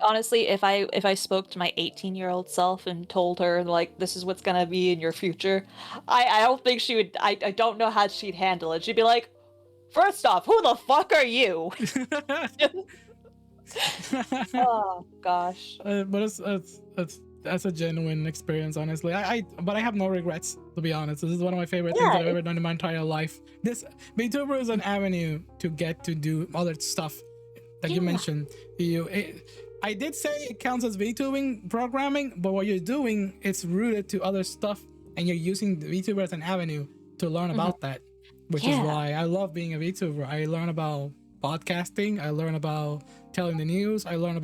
Honestly, if I spoke to my 18-year-old self and told her like this is what's gonna be in your future, I don't think she would. I don't know how she'd handle it. She'd be like, first off, who the fuck are you? Oh gosh. But that's a genuine experience, honestly. But I have no regrets, to be honest. This is one of my favorite things Yeah, that I've ever done in my entire life. This VTuber is an avenue to get to do other stuff that you Yeah. mentioned. I did say it counts as VTubing programming, but what you're doing, it's rooted to other stuff, and you're using the VTuber as an avenue to learn about that, which is Yeah. why I love being a VTuber. I learn about podcasting. I learn about telling the news. I've learned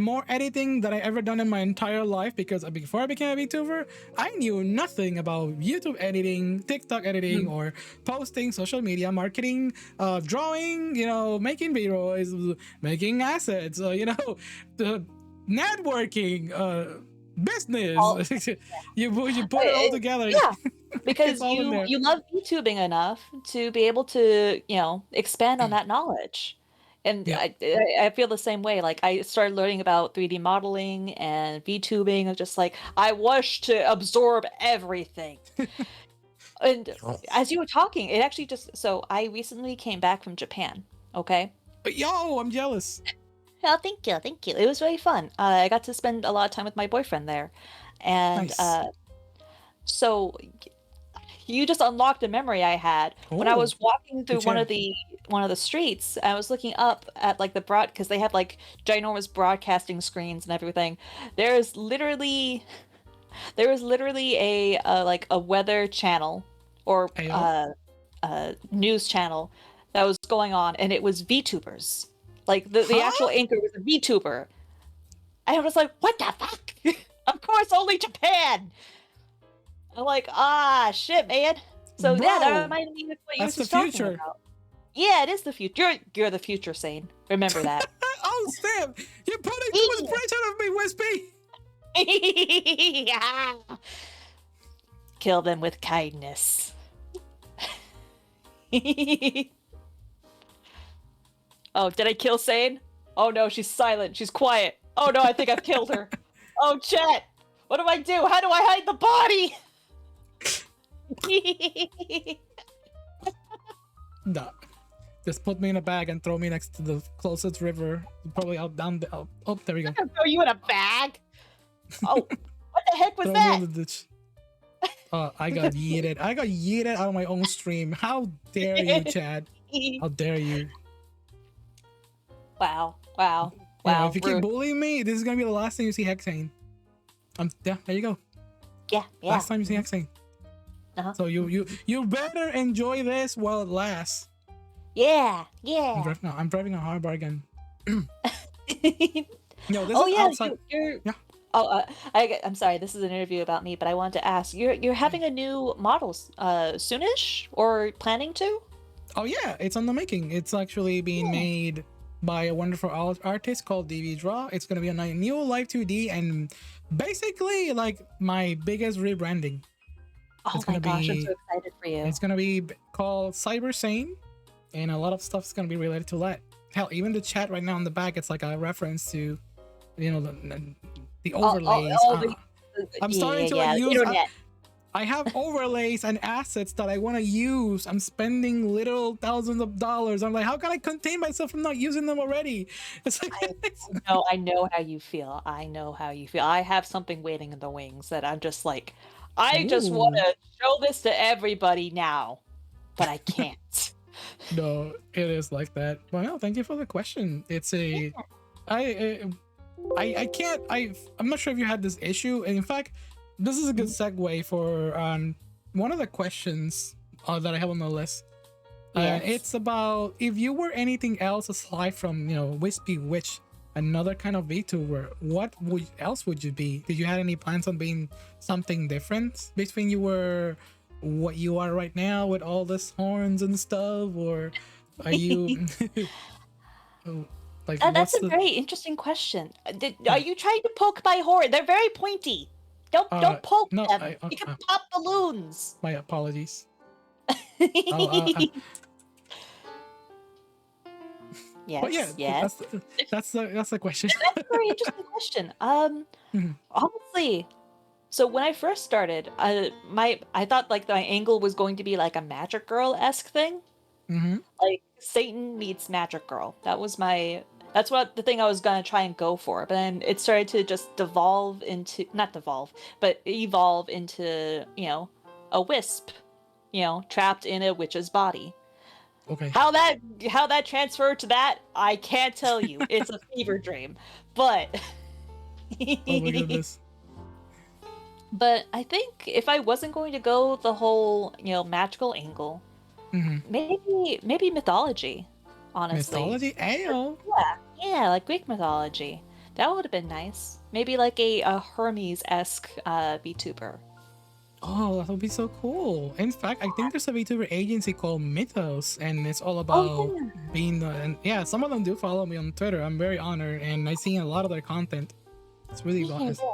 more editing than I ever done in my entire life because before I became a VTuber, I knew nothing about YouTube editing, TikTok editing, or posting, social media marketing, drawing, making videos, making assets, the networking, business. You put it all together. Yeah, because It's all in there. you love VTubing enough to be able to expand on that knowledge. And Yeah. I feel the same way. Like I started learning about 3D modeling and VTubing. I'm just like I wish to absorb everything. And as you were talking, it actually so I recently came back from Japan. Okay. But yo, I'm jealous. Oh, thank you, thank you. It was really fun. I got to spend a lot of time with my boyfriend there, and Nice. so you just unlocked a memory I had when I Oh, was walking through good one of the streets. I was looking up at like the because they have like ginormous broadcasting screens and everything. There is literally a like a weather channel or Ayo. news channel that was going on, and it was VTubers. Like the actual Huh? anchor was a VTuber. And I was like, what the fuck? Of course, only Japan. I'm like, shit, man. So yeah, that Bro, reminded me of what you were that's the just talking future. about. Yeah, it is the future. You're the future, Sane. Remember that. Oh, Sam, you're putting too much pressure on me, Wispy. Yeah. Kill them with kindness. Oh, did I kill Sane? Oh no, she's silent. She's quiet. Oh no, I think I've killed her. Oh, chat. What do I do? How do I hide the body? Nah. Just put me in a bag and throw me next to the closest river. Probably out down the. Oh, there we go. Throw you in a bag? Oh, what the heck was Throw me that? in the ditch. I got yeeted. I got yeeted out of my own stream. How dare you, Chad? How dare you? Wow, wow, Yeah, wow. if you keep rude. bullying me, this is gonna be the last time you see Hexane. Yeah, there you go. Yeah, yeah. Last time you see Hexane. Uh-huh. So you better enjoy this while it lasts. Yeah, yeah. I'm driving a hard bargain. No, this Oh is yeah, outside. you're. Yeah. Oh, I'm sorry. This is an interview about me, but I wanted to ask. You're having a new model soonish or planning to? Oh yeah, it's on the making. It's actually being made by a wonderful artist called DV Draw. It's gonna be a new Live 2D and basically like my biggest rebranding. Oh It's my gonna gosh, I'm be so excited for you. it's gonna be called Cyber Sane, and a lot of stuff's gonna be related to that. Hell, even the chat right now on the back, it's like a reference to, the overlays. I'm starting to like The use. internet. I have overlays and assets that I want to use. I'm spending little thousands of dollars. I'm like, how can I contain myself from not using them already? It's like, I know how you feel. I know how you feel. I have something waiting in the wings that I'm just like, I just want ooh. to show this to everybody now, but I can't. No, it is like that. Well, no, thank you for the question. It's a, I can't. I'm not sure if you had this issue. And in fact, this is a good segue for one of the questions that I have on the list. Yes. It's about if you were anything else aside from Wispy Witch, another kind of VTuber, what else would you be? Did you have any plans on being something different between you were what you are right now with all this horns and stuff, or are you like That's a very interesting question. Are you trying to poke my horn? They're very pointy. Don't poke no, them. You can pop balloons. My apologies. Yes. But yeah, yes. that's the question. That's a very interesting question. Honestly, so when I first started, I thought like my angle was going to be like a Magic Girl-esque thing. Like Satan meets Magic Girl. That's what the thing I was gonna try and go for. But then it started to just evolve into a wisp, trapped in a witch's body. Okay. How that transferred to that, I can't tell you. It's a fever dream. But oh my goodness. But I think if I wasn't going to go the whole, magical angle, maybe mythology, honestly. Mythology? Ayo. Yeah, like Greek mythology. That would have been nice. Maybe like a Hermes-esque VTuber. Oh, that would be so cool. In fact, I think there's a VTuber agency called Mythos, and it's all about being and yeah, some of them do follow me on Twitter. I'm very honored, and I've seen a lot of their content. It's really awesome.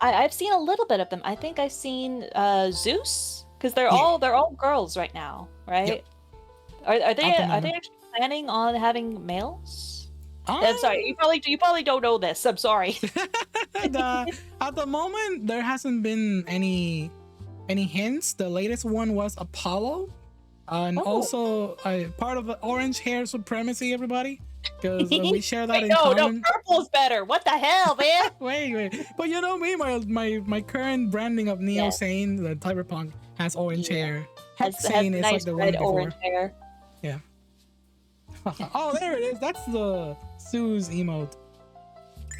I've seen a little bit of them. I think I've seen Zeus, because they're all girls right now, right? Yep. Are they actually planning on having males? I'm sorry, you probably don't know this. I'm sorry. At the moment, there hasn't been any hints. The latest one was Apollo, and also part of the orange hair supremacy, everybody, because we share that in common. No, purple's better. What the hell, man? wait, but you know me, my current branding of Neo Sane, the Cyberpunk, has orange hair. Sane is nice like the red one before. Orange hair. Yeah. Oh, there it is. That's the Sue's emote.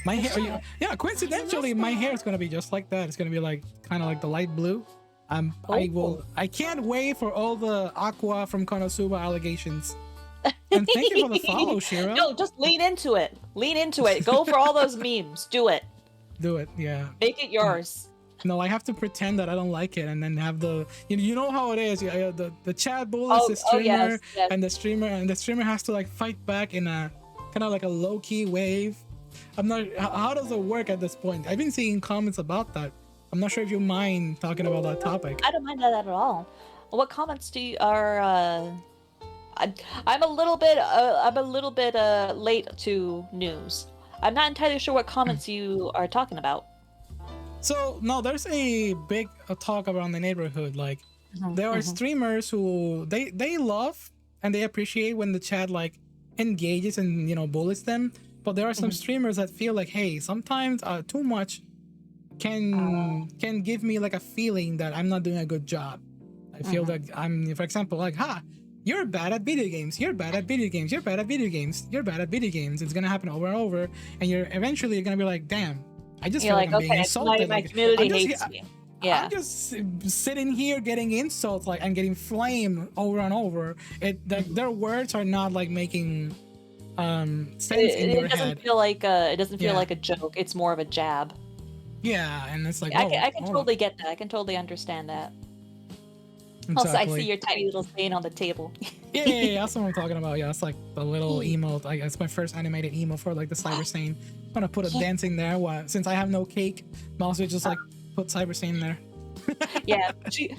My hair, coincidentally, my hair is gonna be just like that. It's gonna be like kind of like the light blue. I can't wait for all the Aqua from Konosuba allegations. And thank you for the follow, Shiro. No, just lean into it. Lean into it. Go for all those memes. Do it. Do it, yeah. Make it yours. No, I have to pretend that I don't like it, and then have the you know how it is. The chat bullies the streamer, and the streamer has to like fight back in a kind of like a low key wave. I'm not. How does it work at this point? I've been seeing comments about that. I'm not sure if you mind talking about that topic. I don't mind that at all. What comments are? I'm a little bit late to news. I'm not entirely sure what comments you are talking about. So no, there's a big talk around the neighborhood. Like there are streamers who they love and they appreciate when the chat like engages and bullies them. But there are some streamers that feel like, hey, sometimes too much can give me like a feeling that I'm not doing a good job. I feel like I'm, for example, like, you're bad at video games. You're bad at video games. You're bad at video games. You're bad at video games. It's gonna happen over and over, and you're eventually gonna be like, damn, I just feel like I'm being insulted. My community hates me. Yeah. I'm just sitting here getting insults, like I'm getting flamed over and over. Their words are not like making sense in your head. It doesn't feel like a joke. It's more of a jab. Yeah, and it's like I can totally get that. I can totally understand that. Exactly. Also, I see your tiny little stain on the table. Yeah, that's what I'm talking about. Yeah, it's like the little emote. Like it's my first animated emote for like the Cyber Saiyan. I'm gonna put a Yeah. dancing there. Since I have no cake, I'm also just like put Cyber Saiyan there. Yeah,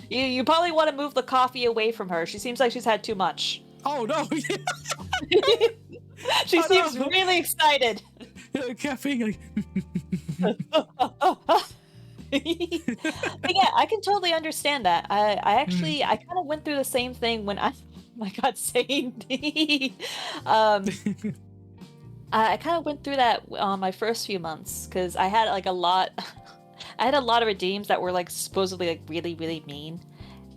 you probably want to move the coffee away from her. She seems like she's had too much. Oh no! She Oh seems no! really excited. Caffeine. Like, But yeah, I can totally understand that. I mm, actually I kind of went through the same thing when I oh my god, saying um I kind of went through that on my first few months because I had like a lot I had a lot of redeems that were like supposedly like really really mean.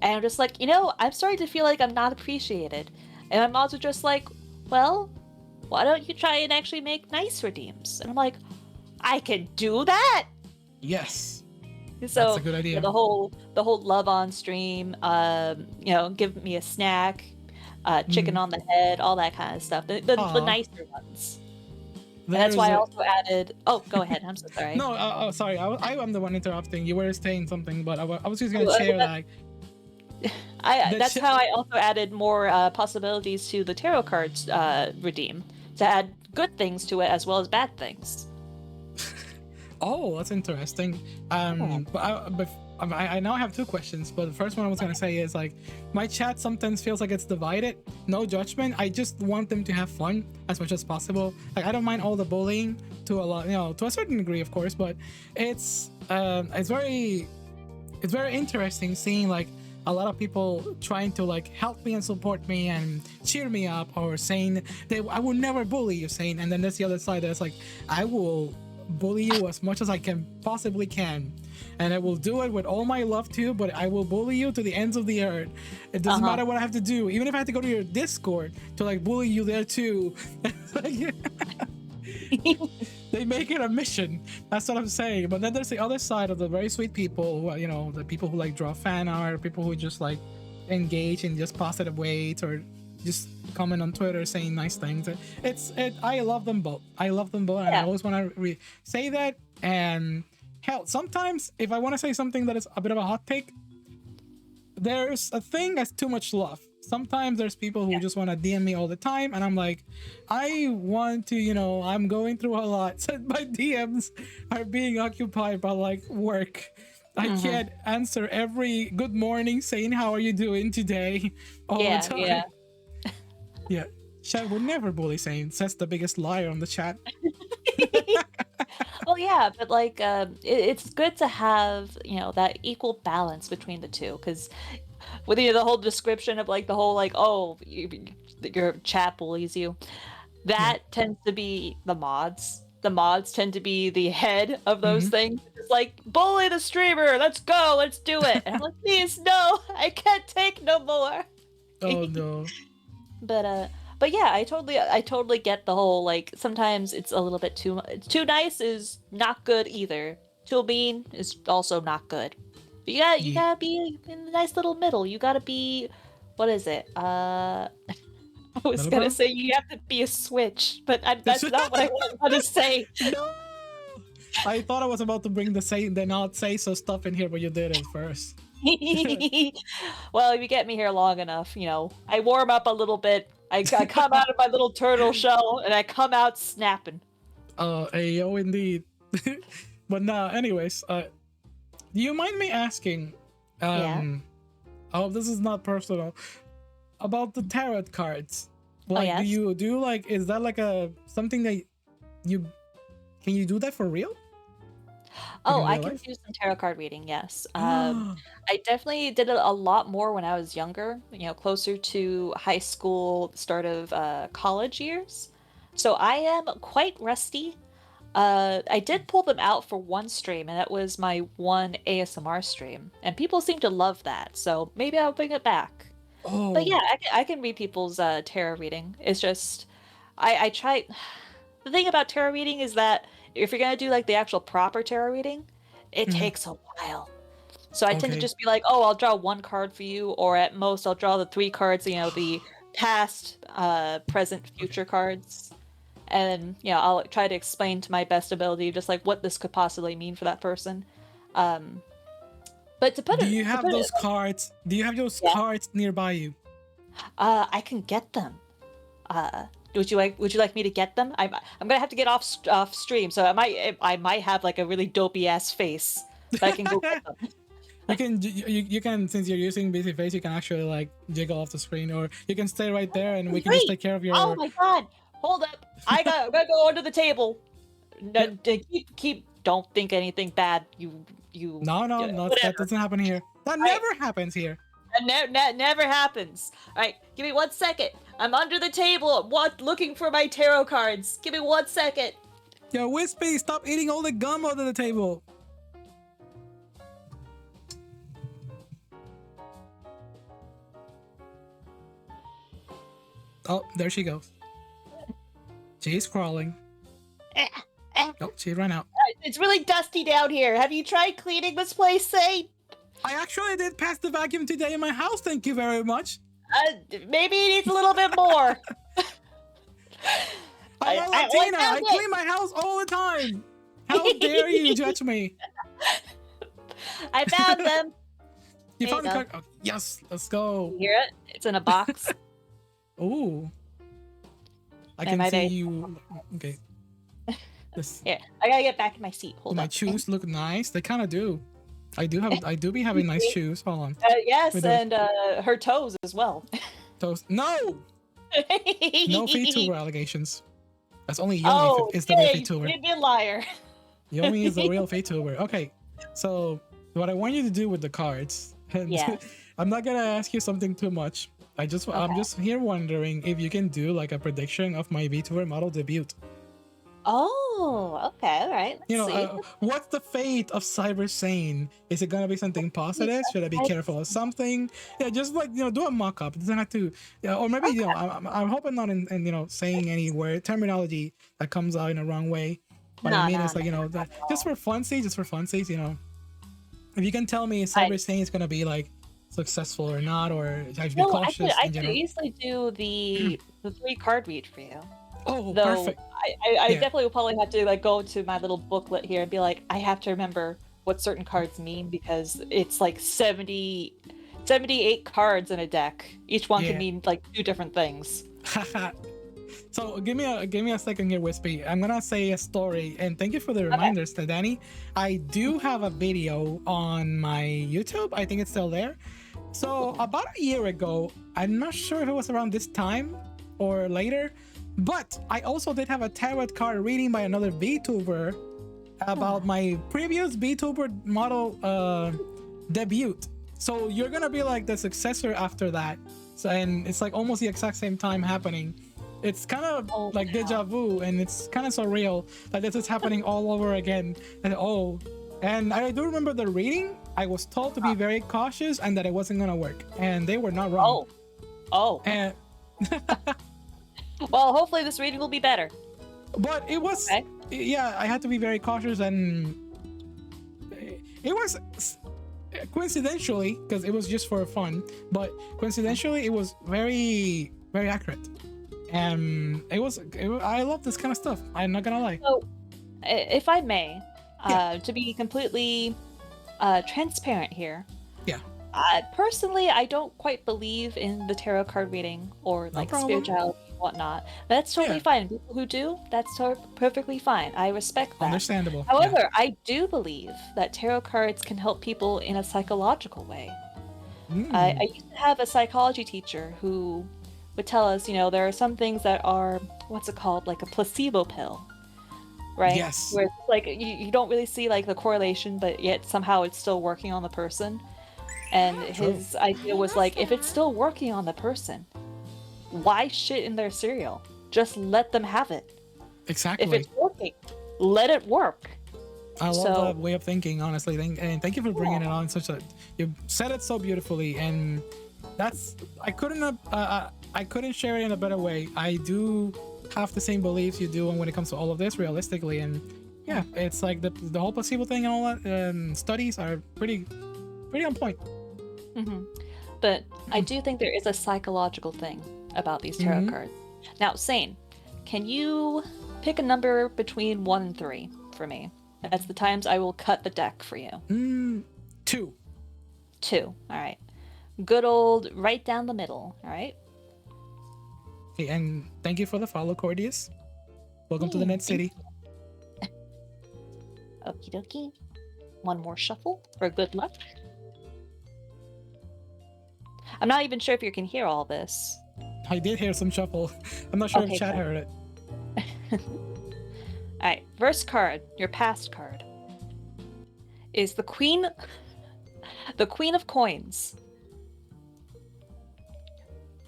And I'm just like, I'm starting to feel like I'm not appreciated. And my mods are just like, well, why don't you try and actually make nice redeems? And I'm like, I can do that. yes, that's a So good idea. the whole love on stream, give me a snack, chicken Mm. on the head, all that kind of stuff. The Aw, nicer ones. And that's there's why I a also added. Oh, go ahead. I'm so sorry. no. Sorry, I am the one interrupting. You were saying something, but I was just gonna Oh, share that. The That's how I also added more possibilities to the tarot cards redeem to add good things to it as well as bad things. Oh, that's interesting. Yeah. I now have two questions, but the first one I was gonna say is like my chat sometimes feels like it's divided. No judgment. I just want them to have fun as much as possible. Like I don't mind all the bullying to a lot, to a certain degree, of course, but it's very interesting seeing like a lot of people trying to like help me and support me and cheer me up or saying I will never bully you, saying, and then there's the other side that's like I will bully you as much as I can possibly can, and I will do it with all my love too, but I will bully you to the ends of the earth. It doesn't Uh-huh. matter what I have to do, even if I have to go to your Discord to like bully you there too. They make it a mission. That's what I'm saying. But then there's the other side of the very sweet people who the people who like draw fan art, people who just like engage in just positive ways or just comment on Twitter saying nice things. I love them both. I love them both, and I Yeah. always want to say that. And hell, sometimes if I want to say something that is a bit of a hot take, there's a thing that's too much love. Sometimes there's people who just want to DM me all the time, and I'm like, I want to, I'm going through a lot. So my DMs are being occupied by like work. I Mhm. can't answer every good morning saying how are you doing today all Yeah, the time. yeah. Yeah. Chat would never bully Saints. That's the biggest liar on the chat. Well, yeah, but like, it's good to have that equal balance between the two, because with the whole description of like the whole like, oh, your chat bullies you, Yeah. that tends to be the mods. The mods tend to be the head of those Mhm. things. It's like, bully the streamer, let's go, let's do it. And I'm like, please, no, I can't take no more. Oh no. But yeah, I totally get the whole like sometimes it's a little bit too nice is not good either. Too mean is also not good. But you Yeah. gotta be in the nice little middle. You gotta be, what is it? I was Middle gonna ground? say you have to be a switch, but that's not what I want to say. No. I thought I was about to bring the not say so stuff in here, but you did it first. Well, if you get me here long enough, I warm up a little bit. I come out of my little turtle shell and I come out snapping. Ayo, indeed. But nah, anyways, do you mind me asking, Yeah. oh, this is not personal, about the tarot cards? Oh, Like, yes. like, is that like something that you, can you do that for real? Like Oh, in I real can life? do some tarot card reading, yes. I definitely did it a lot more when I was younger, closer to high school, start of college years. So I am quite rusty. I did pull them out for one stream, and that was my one ASMR stream, and people seem to love that, so maybe I'll bring it back. But yeah, Oh, I can read people's tarot reading. It's just, I try. The thing about tarot reading is that if you're gonna do like the actual proper tarot reading, it mhm, takes a while. So I tend to okay. just be like, oh, I'll draw one card for you, or at most I'll draw the three cards, the past, present, future cards. And I'll try to explain to my best ability just like what this could possibly mean for that person. But to put Do it you to have put it those cards? Do you have those yeah. cards nearby you? I can get them. Would you like me to get them? I'm gonna have to get off stream, so I might have like a really dopey ass face, but I can go get them. You can, since you're using busy face, you can actually like jiggle off the screen, or you can stay right there and we can just Wait! take care of Oh your. my god! Hold up! I'm gonna go under the table. No, keep. Don't think anything bad. You. No, that Whatever. doesn't happen here. That Right. never happens here. Never happens. All right, give me 1 second. I'm under the table. Looking for my tarot cards. Give me 1 second. Yo, Wispy, stop eating all the gum under the table. Oh, there she goes. She's crawling. Oh, she ran out. It's really dusty down here. Have you tried cleaning this place, Say? I actually did pass the vacuum today in my house. Thank you very much. Maybe it needs a little bit more. I'm a Latina. I clean my house all the time. How dare you judge me? I found them. You There found you the go. card. Oh, yes, let's go. You hear it? It's in a box. Ooh. I Am can I see there? you. Okay. This, Here, I gotta get back in my seat. Hold my on. shoes look nice. They kind of do. I do be having nice shoes. Hold on. Yes, With those- and her toes as well. Toast. No! No Vtuber allegations. That's only Yomi Oh, is the real yay, Vtuber. you'd be a liar. Yomi is the real Vtuber. Okay, so what I want you to do with the cards, and Yeah. I'm not gonna ask you something too much. I'm Okay. just here wondering if you can do like a prediction of my Vtuber model debut. Oh, okay, all right. Let's You know, see. what's the fate of Cyber Sane? Is it gonna be something positive? Should I be careful of something? Yeah, just like, do a mock-up. It doesn't have to, or maybe I'm hoping not in saying any word terminology that comes out in a wrong way. But I mean, it's like that, just for funsies, if you can tell me if Cyber Sane is gonna be like successful or not, or I should be No, cautious I in could general. easily do the 3 card read for you. Oh, Though perfect. I Yeah. definitely will probably have to like go to my little booklet here and be like, I have to remember what certain cards mean because it's like 78 cards in a deck. Each one Yeah. can mean like 2 different things. So give me a second here, Wispy. I'm gonna say a story, and thank you for the reminders, Danny. I do have a video on my YouTube. I think it's still there. So about a year ago, I'm not sure if it was around this time or later, but I also did have a tarot card reading by another VTuber about my previous VTuber model debut. So you're gonna be like the successor after that. So, and it's like almost the exact same time happening. It's kind of like deja vu, and it's kind of surreal that this is happening all over again. And I do remember the reading. I was told to be very cautious and that it wasn't gonna work, and they were not wrong. And Well, hopefully this reading will be better. but it was, yeah, I had to be very cautious, and it was coincidentally, because it was just for fun, but coincidentally it was very, very accurate. And I love this kind of stuff. I'm not gonna lie. So, if I may, to be completely transparent here. Yeah. Personally, I don't quite believe in the tarot card reading or like spirituality and whatnot. That's totally fine. People who do, that's perfectly fine. I respect that. Understandable. However, I do believe that tarot cards can help people in a psychological way. I used to have a psychology teacher who would tell us, there are some things that are, what's it called, like a placebo pill, right? Yes. Where it's like you don't really see like the correlation, but yet somehow it's still working on the person. And his idea was like, if it's still working on the person, why shit in their cereal? Just let them have it. Exactly. If it's working, let it work. I love that way of thinking, honestly. And thank you for bringing it on. You said it so beautifully, and I couldn't share it in a better way. I do have the same beliefs you do when it comes to all of this, realistically, and yeah, it's like the whole placebo thing and all that. Studies are pretty on point. But I do think there is a psychological thing about these tarot cards. Now, Sane, can you pick a number between 1 and 3 for me? That's the times I will cut the deck for you. 2. 2. All right. Good old right down the middle. All right. Okay, and thank you for the follow, Cordius. Welcome to the Yeah, Net City. okie dokie. One more shuffle for good luck. I'm not even sure if you can hear all this. I did hear some shuffle. I'm not sure if Okay, Chad good. heard it. Alright, first card, your past card, is the Queen of Coins.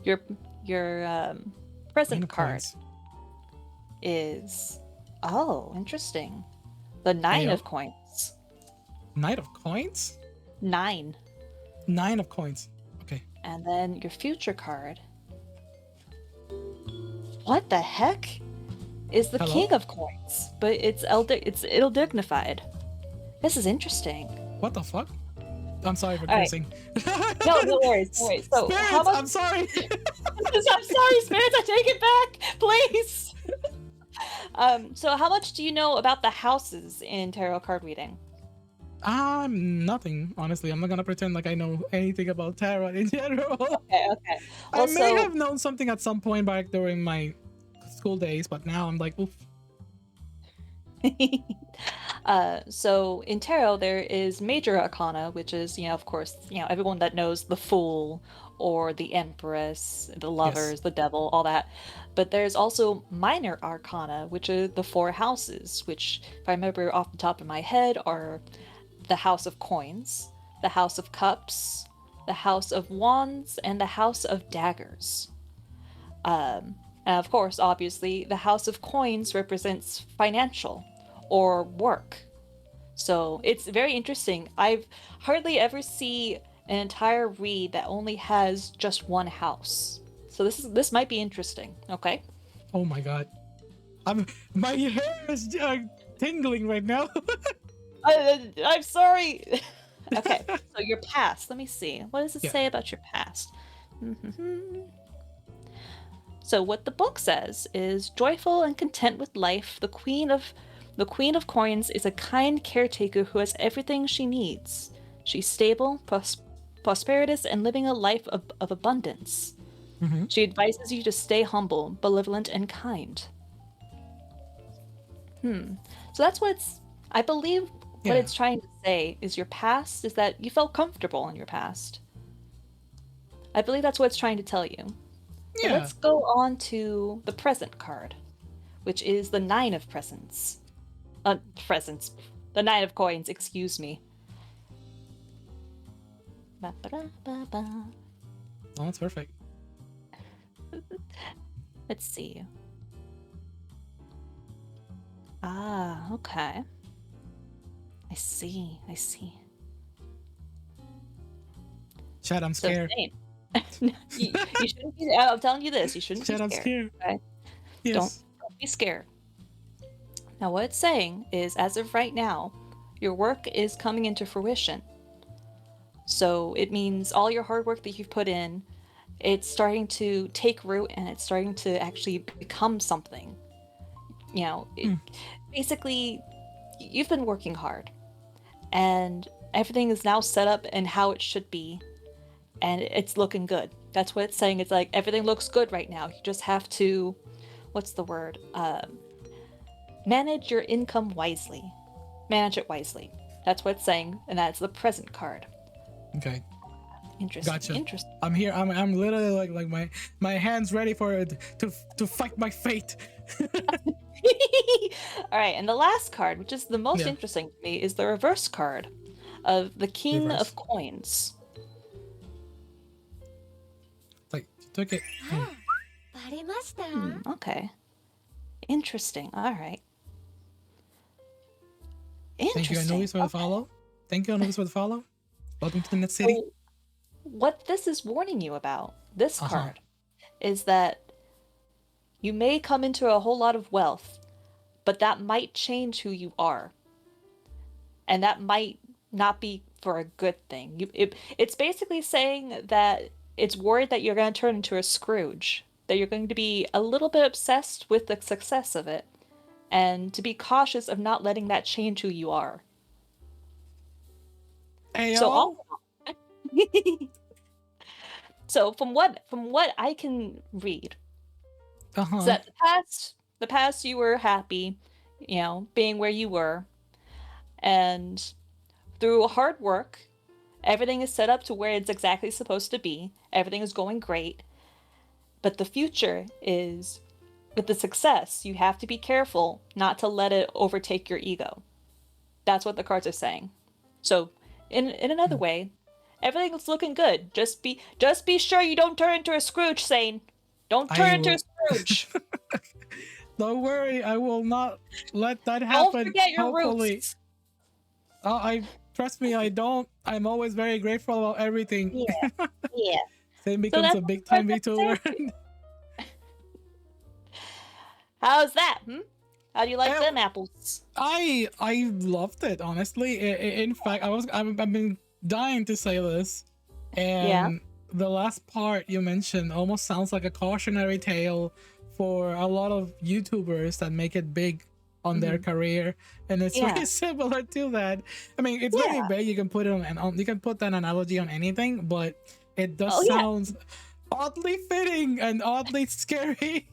Your Queen present of card Coins. is, oh, interesting, the Nine Ayo. of Coins. Knight of Coins? 9. 9 of Coins. Okay. And then your future card, what the heck, is the Hello? King of Coins, but it's ill dignified. This is interesting. What the fuck? I'm sorry for All right. cursing. No, no worries, no worries. So Spirits, how much? I'm sorry. I'm sorry, spirits. I take it back, please. So how much do you know about the houses in tarot card reading? Nothing. Honestly, I'm not gonna pretend like I know anything about tarot in general. Okay, okay. I Well, may have known something at some point back during my school days, but now I'm like, oof. So in tarot there is major arcana, which is, of course, everyone that knows the Fool or the Empress, the Lovers, the Devil, all that. But there's also minor arcana, which are the 4 houses, which, if I remember off the top of my head, are the House of Coins, the House of Cups, the House of Wands, and the House of Daggers. And of course, obviously, the House of Coins represents financial or work. So it's very interesting. I've hardly ever see an entire read that only has just one house. So this might be interesting. Okay. Oh my god. My hair is tingling right now. I'm sorry. Okay. So your past. Let me see. What does it say about your past? So what the book says is, joyful and content with life, the Queen of Coins is a kind caretaker who has everything she needs. She's stable, prosperous, and living a life of abundance. Mm-hmm. She advises you to stay humble, benevolent, and kind. So that's I believe what it's trying to say is your past is that you felt comfortable in your past. I believe that's what it's trying to tell you. So let's go on to the present card, which is the 9 of presents. Presents. The 9 of coins, excuse me. Oh, that's perfect. Let's see. Ah, okay. I see. Chad, I'm scared. You shouldn't be. I'm telling you this. You shouldn't Chad, be I'm scared. Okay? Yes. Don't be scared. Now, what it's saying is, as of right now, your work is coming into fruition. So it means all your hard work that you've put in, it's starting to take root and it's starting to actually become something. Basically, you've been working hard, and everything is now set up and how it should be, and it's looking good. That's what it's saying. It's like everything looks good right now. You just have to, what's the word? Manage your income wisely. Manage it wisely. That's what it's saying, and that's the present card. Okay. Interesting. Gotcha. Interesting. I'm here. I'm literally like my hands ready for it to fight my fate. All right, and the last card, which is the most interesting to me, is the reverse card of the King of Coins. Like, you took it. Okay. Interesting. All right. Thank you, Anubis, for the follow. Thank you, Anubis, for the follow. Welcome to the Net City. So, what this is warning you about, this card, is that you may come into a whole lot of wealth, but that might change who you are. And that might not be for a good thing. It's basically saying that it's worried that you're going to turn into a Scrooge, that you're going to be a little bit obsessed with the success of it, and to be cautious of not letting that change who you are. So from what I can read, Uh-huh. So that the past you were happy, being where you were, and through hard work, everything is set up to where it's exactly supposed to be. Everything is going great. But the future is, with the success, you have to be careful not to let it overtake your ego. That's what the cards are saying. So, in another way, everything's looking good. Just be sure you don't turn into a Scrooge, Sane. Don't I turn into a will. Scrooge. Don't worry, I will not let that Don't happen. forget your Hopefully. roots. I trust me, I don't. I'm always very grateful about everything. Yeah, yeah. Same So becomes that's a what the big time cards are saying. VTuber. How's that? How do you like Eh, them apples? I loved it, honestly. In fact, I've been dying to say this, Yeah. and the last part you mentioned almost sounds like a cautionary tale for a lot of YouTubers that make it big on their career, and it's Yeah. very similar to that. I mean, it's very Yeah. vague. You can put it you can put that analogy on anything, but it does Oh, yeah. sounds oddly fitting and oddly scary.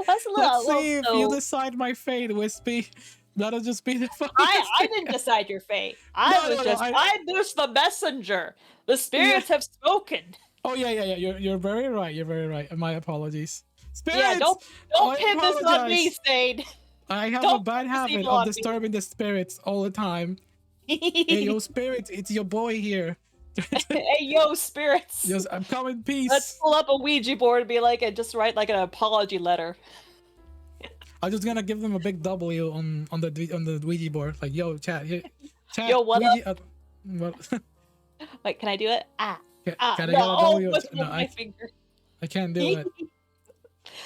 That's a Let's little. see if you decide my fate, Wispy. That'll just be the funniest I thing. didn't decide your fate. I No, was no, no, just I'm just the messenger. The spirits have spoken. Oh yeah. You're very right. You're very right. My apologies. Spirits. Yeah, don't I pin this on me, apologize. Sade. I have a Don't bad put this habit evil of on me. disturbing the spirits all the time. Hey, yo, spirits, it's your boy here. Hey, yo, spirits. Yes, I'm coming, peace. Let's pull up a Ouija board and be like, and just write like an apology letter. I'm just gonna give them a big W on the Ouija board. Like, yo, chat, here, chat. Yo, what Ouija, what? Wait, can I do it? Can I No, get a W? what's No, on my finger? I can't do it.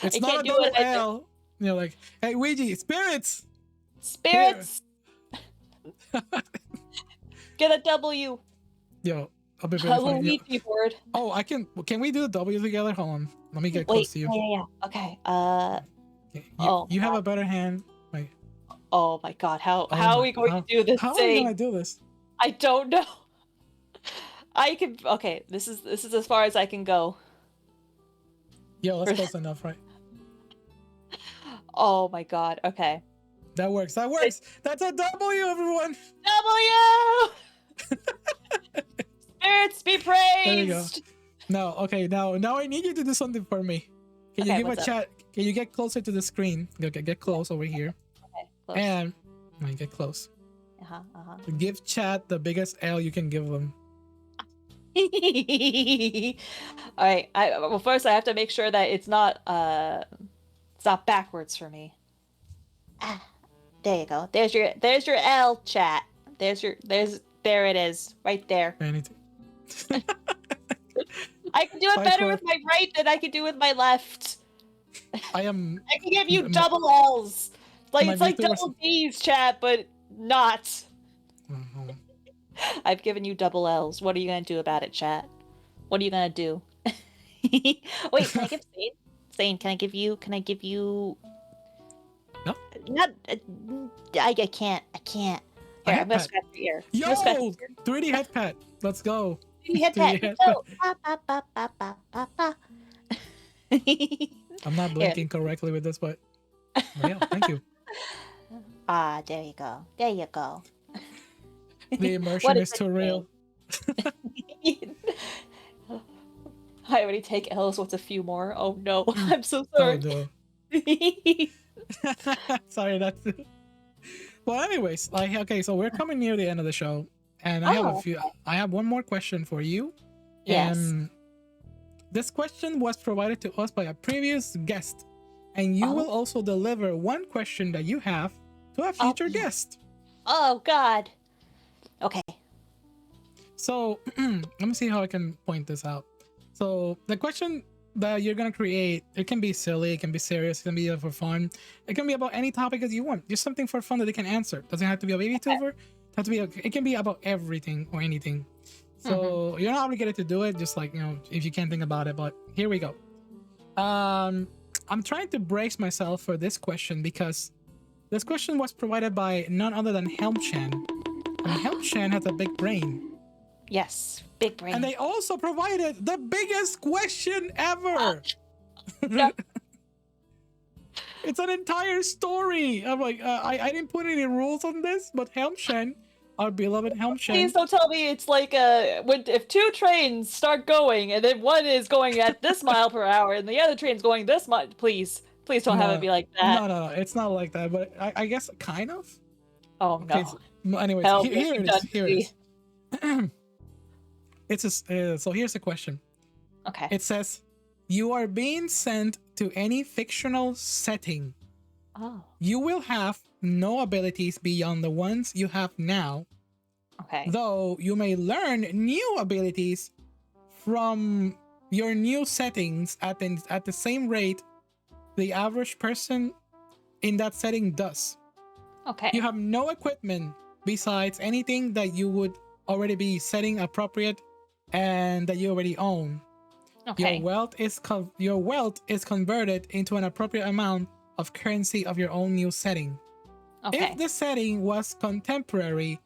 It's I not can't a do double it either. L. You know, like, hey, Ouija, spirits. Spirits. Get a W. Yo, I'll be A very funny. Yo. Ouija board. Oh, I can. Can we do the W together? Hold on. Let me get close to you. Yeah. Okay. Okay, Oh, you have a better hand. Like, oh my God. How oh are my- we going to do this? How are we Zane? gonna do this? I don't know. I can. Okay. This is as far as I can go. Yo, that's close enough, right? Oh my God. Okay. That works. That works. That's a W, everyone. W. Spirits be praised. There you go. No, okay. Now I need you to do something for me. Can you Okay, give a what's up? chat? Can you get closer to the screen? Okay, get close over here. Okay. Close. And get close. Uh-huh. Give chat the biggest L you can give them. All right. Well, first I have to make sure that it's not backwards for me. There you go. There's your L, chat. There it is, right there. Anything. I can do it better with my right than I can do with my left. I am. I can give you double L's. Like it's like VTuber double D's, chat, but not. Mhm. I've given you double L's. What are you gonna do about it, chat? What are you gonna do? Wait, can I give Zane? Zane, can I give you? No. Not. I can't. Here, I'm gonna head scratch your ear. Yo, I'm gonna scratch your ear. 3D head pat. Let's go. Head 3D pat. head Go. Pa. I'm not blinking correctly with this, but yeah, thank you. Ah, there you go. There you go. The immersion is too real. I already take L's. What's a few more? Oh no, I'm so sorry. Oh, no. Sorry, that's. Well, anyways, okay, so we're coming near the end of the show, and I have a few. I have one more question for you. Yes. And this question was provided to us by a previous guest, and you will also deliver one question that you have to a future guest. Oh God. Okay. So let me see how I can point this out. So the question that you're gonna create, it can be silly, it can be serious, it can be for fun, it can be about any topic that you want. Just something for fun that they can answer. Doesn't have to be a baby tuber. It can be about everything or anything. So you're not obligated to do it. Just like, you know, if you can't think about it. But here we go. I'm trying to brace myself for this question because this question was provided by none other than Helmchan. And Helmchan has a big brain. Yes, big brain. And they also provided the biggest question ever. It's an entire story. I'm like, I didn't put any rules on this, but Helmshen, our beloved Helmshen. Please don't tell me it's like if two trains start going and then one is going at this mile per hour and the other train's going this much. Please don't have it be like that. No, it's not like that. But I guess kind of. Oh Okay. no. Anyways, Help, here it is. done Here it is. It's so here's the question. Okay. It says, you are being sent to any fictional setting. Oh. You will have no abilities beyond the ones you have now. Okay. Though you may learn new abilities from your new settings at the same rate the average person in that setting does. Okay. You have no equipment besides anything that you would already be setting appropriate and that you already own. Okay. Your wealth is converted into an appropriate amount of currency of your own new setting. Okay. If the setting was contemporary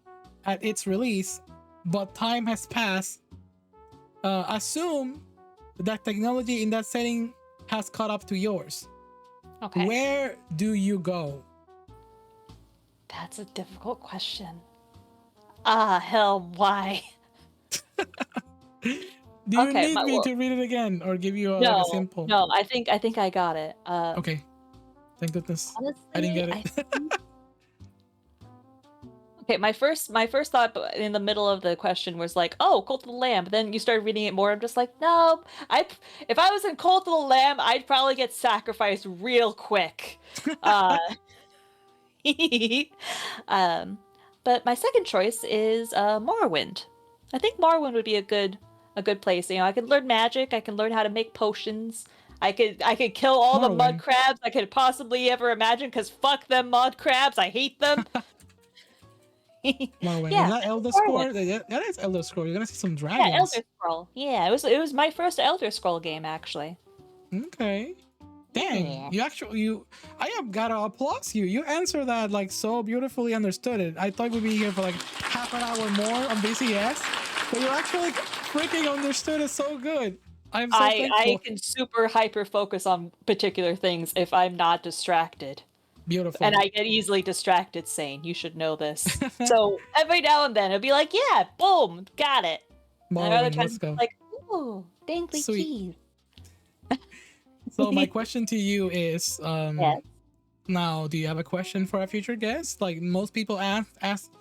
at its release, but time has passed, assume that technology in that setting has caught up to yours. Okay. Where do you go? That's a difficult question. Hell, why? Do you need me to read it again or give you like a simple? No, I think I got it. Okay. Thank goodness. Honestly, I didn't get it. Okay, my first thought in the middle of the question was like, oh, Cult of the Lamb. But then you started reading it more. I'm just like, no. If I was in Cult of the Lamb, I'd probably get sacrificed real quick. But my second choice is Morrowind. I think Morrowind would be a good place. You know, I could learn magic. I can learn how to make potions. I could kill all the mud crabs I could possibly ever imagine. Because fuck them mud crabs. I hate them. Morrowind. Yeah, is that Elder Scrolls? That is Elder Scrolls. You're gonna see some dragons. Yeah, Elder Scroll. Yeah, it was my first Elder Scroll game actually. Okay. Dang, yeah. I have gotta applaud you. You answered that like so beautifully understood it. I thought we'd be here for like half an hour more on BCS, but you actually freaking understood it so good. I'm so thankful. I can super hyper focus on particular things if I'm not distracted. Beautiful. And I get easily distracted, Sane. You should know this. So every now and then it'll be like, yeah, boom, got it. Morrowind, let's go. Like, ooh, dangly keys. So my question to you is, yes. Now, do you have a question for a future guest? Like most people ask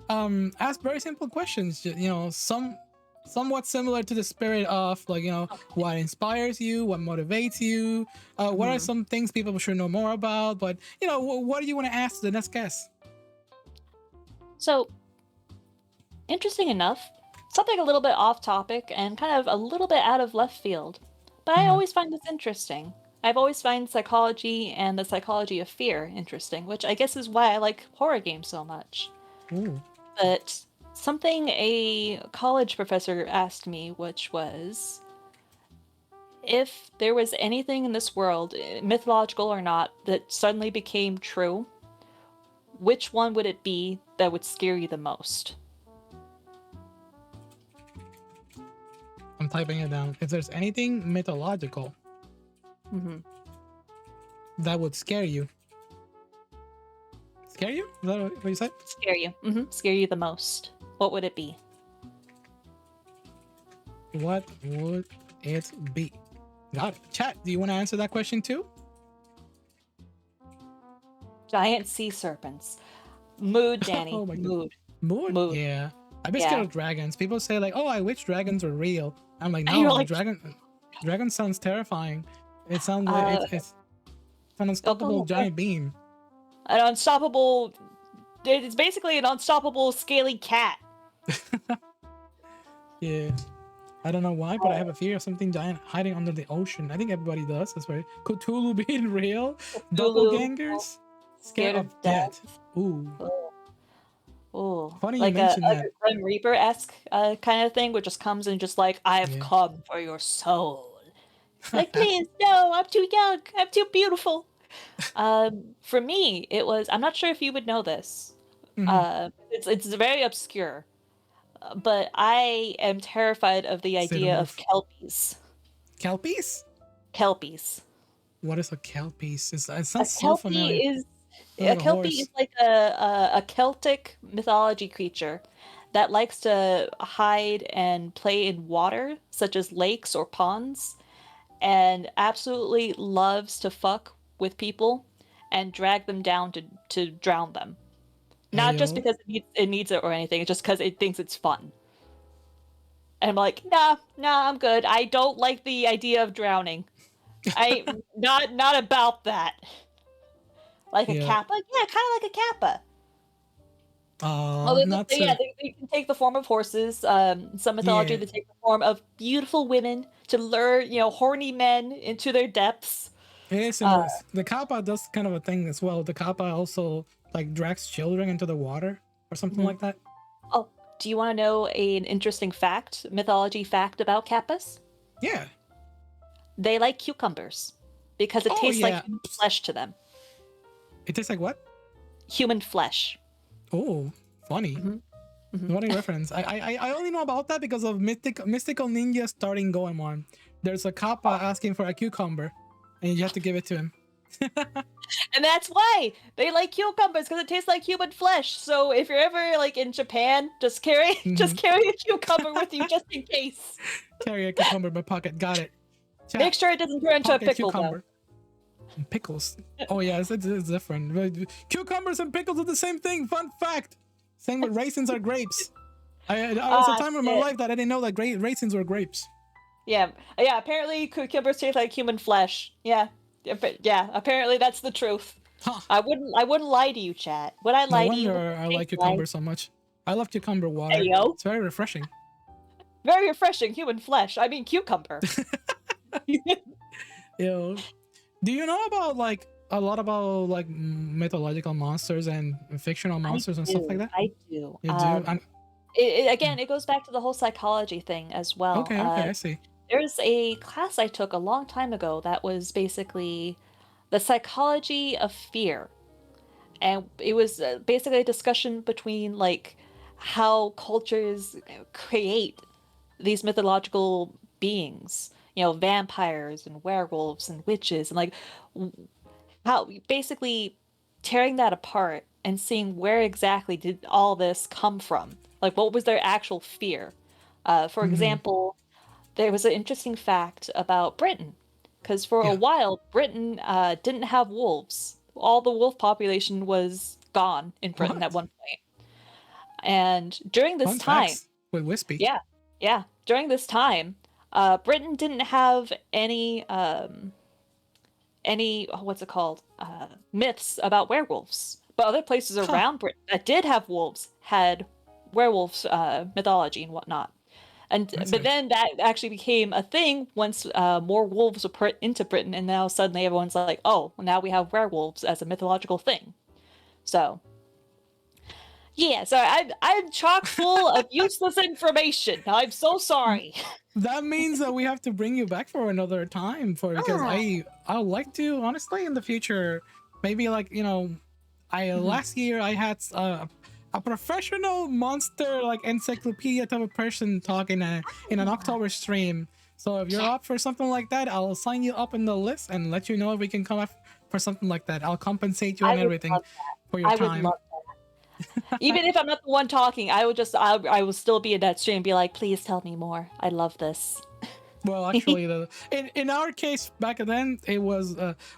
very simple questions. You know, somewhat similar to the spirit of like, you know, what inspires you, what motivates you, what are some things people should know more about, but you know, what do you want to ask the next guest? So, interesting enough, something a little bit off topic and kind of a little bit out of left field, but I always find this interesting. I've always found psychology and the psychology of fear interesting, which I guess is why I like horror games so much. Ooh. But something a college professor asked me, which was, if there was anything in this world, mythological or not, that suddenly became true, which one would it be that would scare you the most? I'm typing it down. If there's anything mythological that would scare you. Scare you? Is that what you said? Scare you. Scare you the most. What would it be? What would it be? Got it. Chat, do you want to answer that question too? Giant sea serpents. Mood, Danny. Oh my God. Mood? Yeah. I've been scared of dragons. People say like, oh, I wish dragons were real. I'm like, no, like, dragon sounds terrifying. It sounds like it's an unstoppable giant beam. An unstoppable... It's basically an unstoppable scaly cat. Yeah. I don't know why, but I have a fear of something giant hiding under the ocean. I think everybody does. That's right. Cthulhu being real. Doppelgangers. Scared of death. Ooh. Ooh. Funny like you mentioned that. Like a Grim Reaper-esque kind of thing, where it just comes and just like, I've come for your soul. Like, please, no, I'm too young. I'm too beautiful. For me, it was, I'm not sure if you would know this. It's very obscure. But I am terrified of the idea of kelpies. Kelpies? Kelpies. What is a kelpies? It A sounds so familiar. kelpie is Sounds a like a kelpie is horse. like a Celtic mythology creature that likes to hide and play in water, such as lakes or ponds, and absolutely loves to fuck with people and drag them down to drown them. Hey Not just yo. because it needs it or anything, it's just because it thinks it's fun. And I'm like, nah, nah, I'm good. I don't like the idea of drowning. I not about that. Like a Yeah. kappa? Yeah, kind of like a kappa. Oh, Not yeah, to. they can take the form of horses. Some mythology Yeah. they take the form of beautiful women to lure, horny men into their depths. Yes, Uh, and the kappa does kind of a thing as well. The kappa also like drags children into the water or something mhm. like that. Oh, do you want to know an interesting fact, mythology fact about kappas? Yeah. They like cucumbers because it Oh tastes like yeah. human Psst. flesh to them. It tastes like what? Human flesh. Oh, funny. Hmm. Hmm. Funny reference. I only know about that because of mystical ninja starting going on. There's a kappa asking for a cucumber, and you have to give it to him. And that's why they like cucumbers because it tastes like human flesh. So if you're ever like in Japan, just carry Mhm. just carry a cucumber with you just in case. Carry a cucumber in my pocket. Got it. Make Chat. sure it doesn't turn into a Pocket pickle though. cucumber. And pickles. Oh yeah, it's different. But cucumbers and pickles are the same thing. Fun fact. Same with raisins are grapes. I was a Ah, time in my shit. life that I didn't know that raisins were grapes. Yeah, yeah. Apparently, cucumbers taste like human flesh. Yeah, yeah. Apparently, that's the truth. Huh. I wouldn't lie to you, chat. Would I No lie to you? Would wonder I I like lie? cucumber so much. I love cucumber Hey water. yo, It's very refreshing. very refreshing human flesh. I mean, cucumber. Yo, do you know about like a lot about like mythological monsters and fictional I monsters and stuff like do. that? I do. You do? Again, it goes back to the whole psychology thing as well. Okay, okay, I see. There's a class I took a long time ago that was basically the psychology of fear. And it was basically a discussion between like how cultures create these mythological beings, vampires and werewolves and witches, and like how basically tearing that apart and seeing where exactly did all this come from. Like, what was their actual fear? For Hmm. example, there was an interesting fact about Britain, because for a Yeah. while, Britain didn't have wolves. All the wolf population was gone in Britain at What? one point. And during this Fun time, facts with Wispy. yeah, yeah, during this time, Britain didn't have any what's it called myths about werewolves, but other places Huh. around Britain that did have wolves had werewolves mythology and whatnot. And I but see. then that actually became a thing once more wolves were put into Britain, and now suddenly everyone's like, oh, well, now we have werewolves as a mythological thing. So yeah, so I'm chock full of useless information. I'm so sorry. That means that we have to bring you back for another time for because Ah. I would like to honestly in the future maybe like I Mhm. last year I had a professional monster like encyclopedia type of person talking in an October stream. So if you're Yeah, up for something like that, I'll sign you up in the list and let you know if we can come up for something like that. I'll compensate you I and would everything love for your I would time. love even if I'm not the one talking, I will still be in that stream and be like, please tell me more. I love this. Well, actually, in our case back then, it was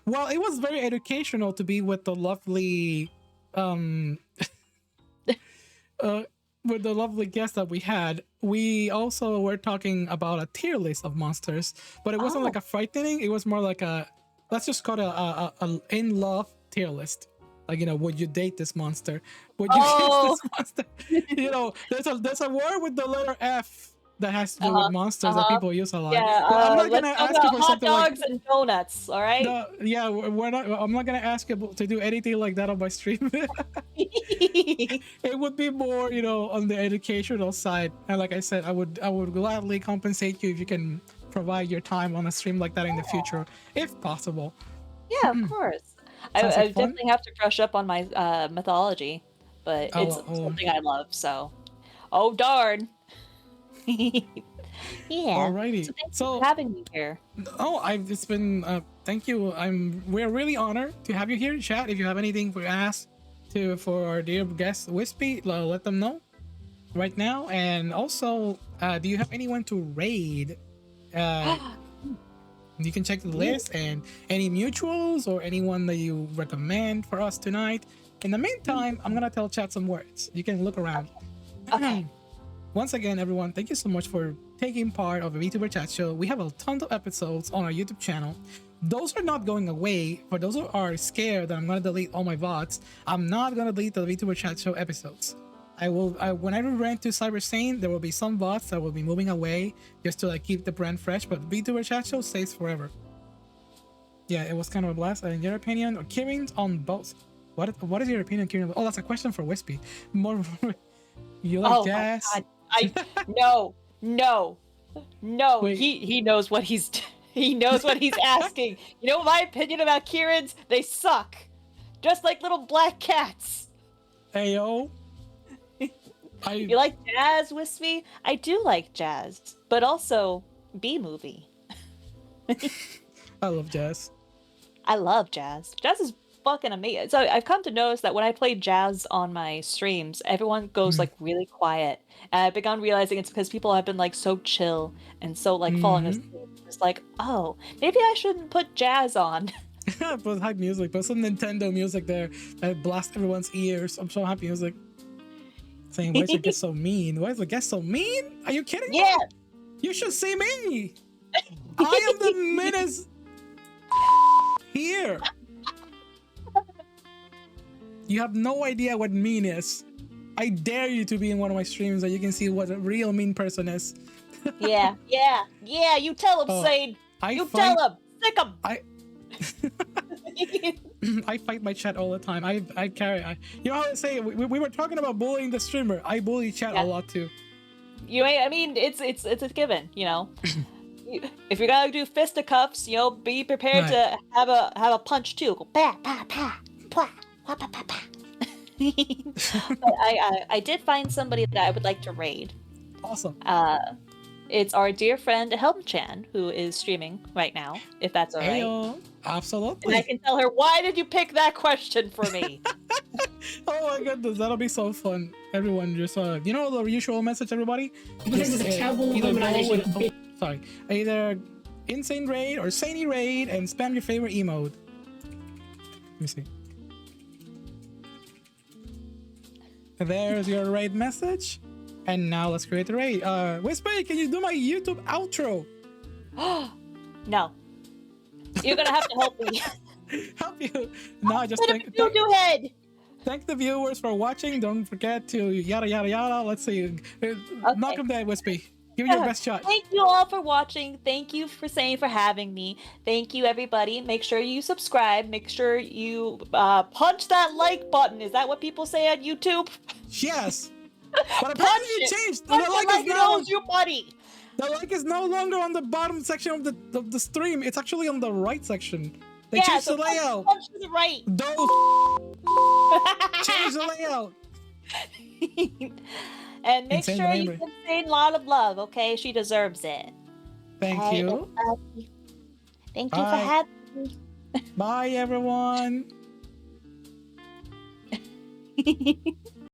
well, it was very educational to be with the lovely um uh with the lovely guest that we had. We also were talking about a tier list of monsters, but it wasn't Oh. like a frightening. It was more like a let's just call it a in love tier list. Like would you date this monster? Would you kiss Oh. this monster? There's a word with the letter F that has to do with Uh-huh. monsters that Uh-huh. people use a lot. Yeah, But I'm not let's gonna talk ask you about for hot something like dogs and donuts, all right? no. Yeah, we're not. I'm not gonna ask you to do anything like that on my stream. It would be more, on the educational side. And like I said, I would gladly compensate you if you can provide your time on a stream like that in the future, if possible. Yeah, of course. Sounds I like fun. definitely have to brush up on my mythology, but it's Oh, something I love, so. Oh darn. Yeah. Alrighty. So thank you So, for having me here. oh, I've just been. Thank you. We're really honored to have you here, chat. If you have anything to ask for our dear guest Wispy, let them know right now. And also, do you have anyone to raid? Uh, you can check the list and any mutuals or anyone that you recommend for us tonight. In the meantime, I'm gonna tell chat some words. You can look around. Okay. Once again, everyone, thank you so much for taking part of the VTuber chat show. We have a ton of episodes on our YouTube channel. Those are not going away. For those who are scared that I'm gonna delete all my VODs, I'm not gonna delete the VTuber chat show episodes. When I rent to Cyber Sane, there will be some VODs that will be moving away just to like keep the brand fresh, but VTuber chat show stays forever. Yeah, it was kind of a blast. In your opinion, or Kieran's on both. What is your opinion, Kieran? Oh, that's a question for Wispy. More, you like jazz? My God. No. Wait. He knows what he's he knows what he's asking. You know my opinion about Kieran's? They suck. Just like little black cats. Ayo. You like jazz, Wispy? I do like jazz, but also B-movie. I love jazz. I love jazz. Jazz is fucking amazing. So I've come to notice that when I play jazz on my streams, everyone goes like really quiet. And I've begun realizing it's because people have been like so chill and so like falling asleep. It's like, oh, maybe I shouldn't put jazz on. Put hype music, put some Nintendo music there that blast everyone's ears. I'm so happy music. Saying, why is your guest so mean? Why is the guest so mean? Are you kidding me? Yeah. You should see me. I am the meanest here. You have no idea what mean is. I dare you to be in one of my streams so you can see what a real mean person is. Yeah. You tell him, Sade. Tell him. Sick him. I fight my chat all the time. You know how I say we were talking about bullying the streamer. I bully chat a lot too. I mean, it's a given, you know. If you're gonna do fisticuffs, you know, be prepared to have a punch too. Go pa pa pa pa pa pa pa pa. But I did find somebody that I would like to raid. Awesome. It's our dear friend Helm-chan, who is streaming right now, if that's all right. Heyo. Absolutely. And I can tell her, why did you pick that question for me? Oh my goodness, that'll be so fun. Everyone just you know the usual message, everybody? This is a terrible womanization. Either insane raid or saney raid and spam your favorite emote. Let me see. There's your raid message. And now let's create the raid. Wispy, can you do my YouTube outro? No. You're gonna have to help me. Help you? No, just thank the viewers for watching. Don't forget to yada yada yada. Let's see. Knock him dead, Wispy. Give it your best shot. Thank you all for watching. Thank you for having me. Thank you, everybody. Make sure you subscribe. Make sure you punch that like button. Is that what people say on YouTube? Yes. But apparently it changed. The like it owes you money. The like is no longer on the bottom section of the stream. It's actually on the right section. They changed the layout. Punch to the right. Change the layout. And make sure you can say a lot of love, okay? She deserves it. Thank you. Thank you for having me. Bye, everyone.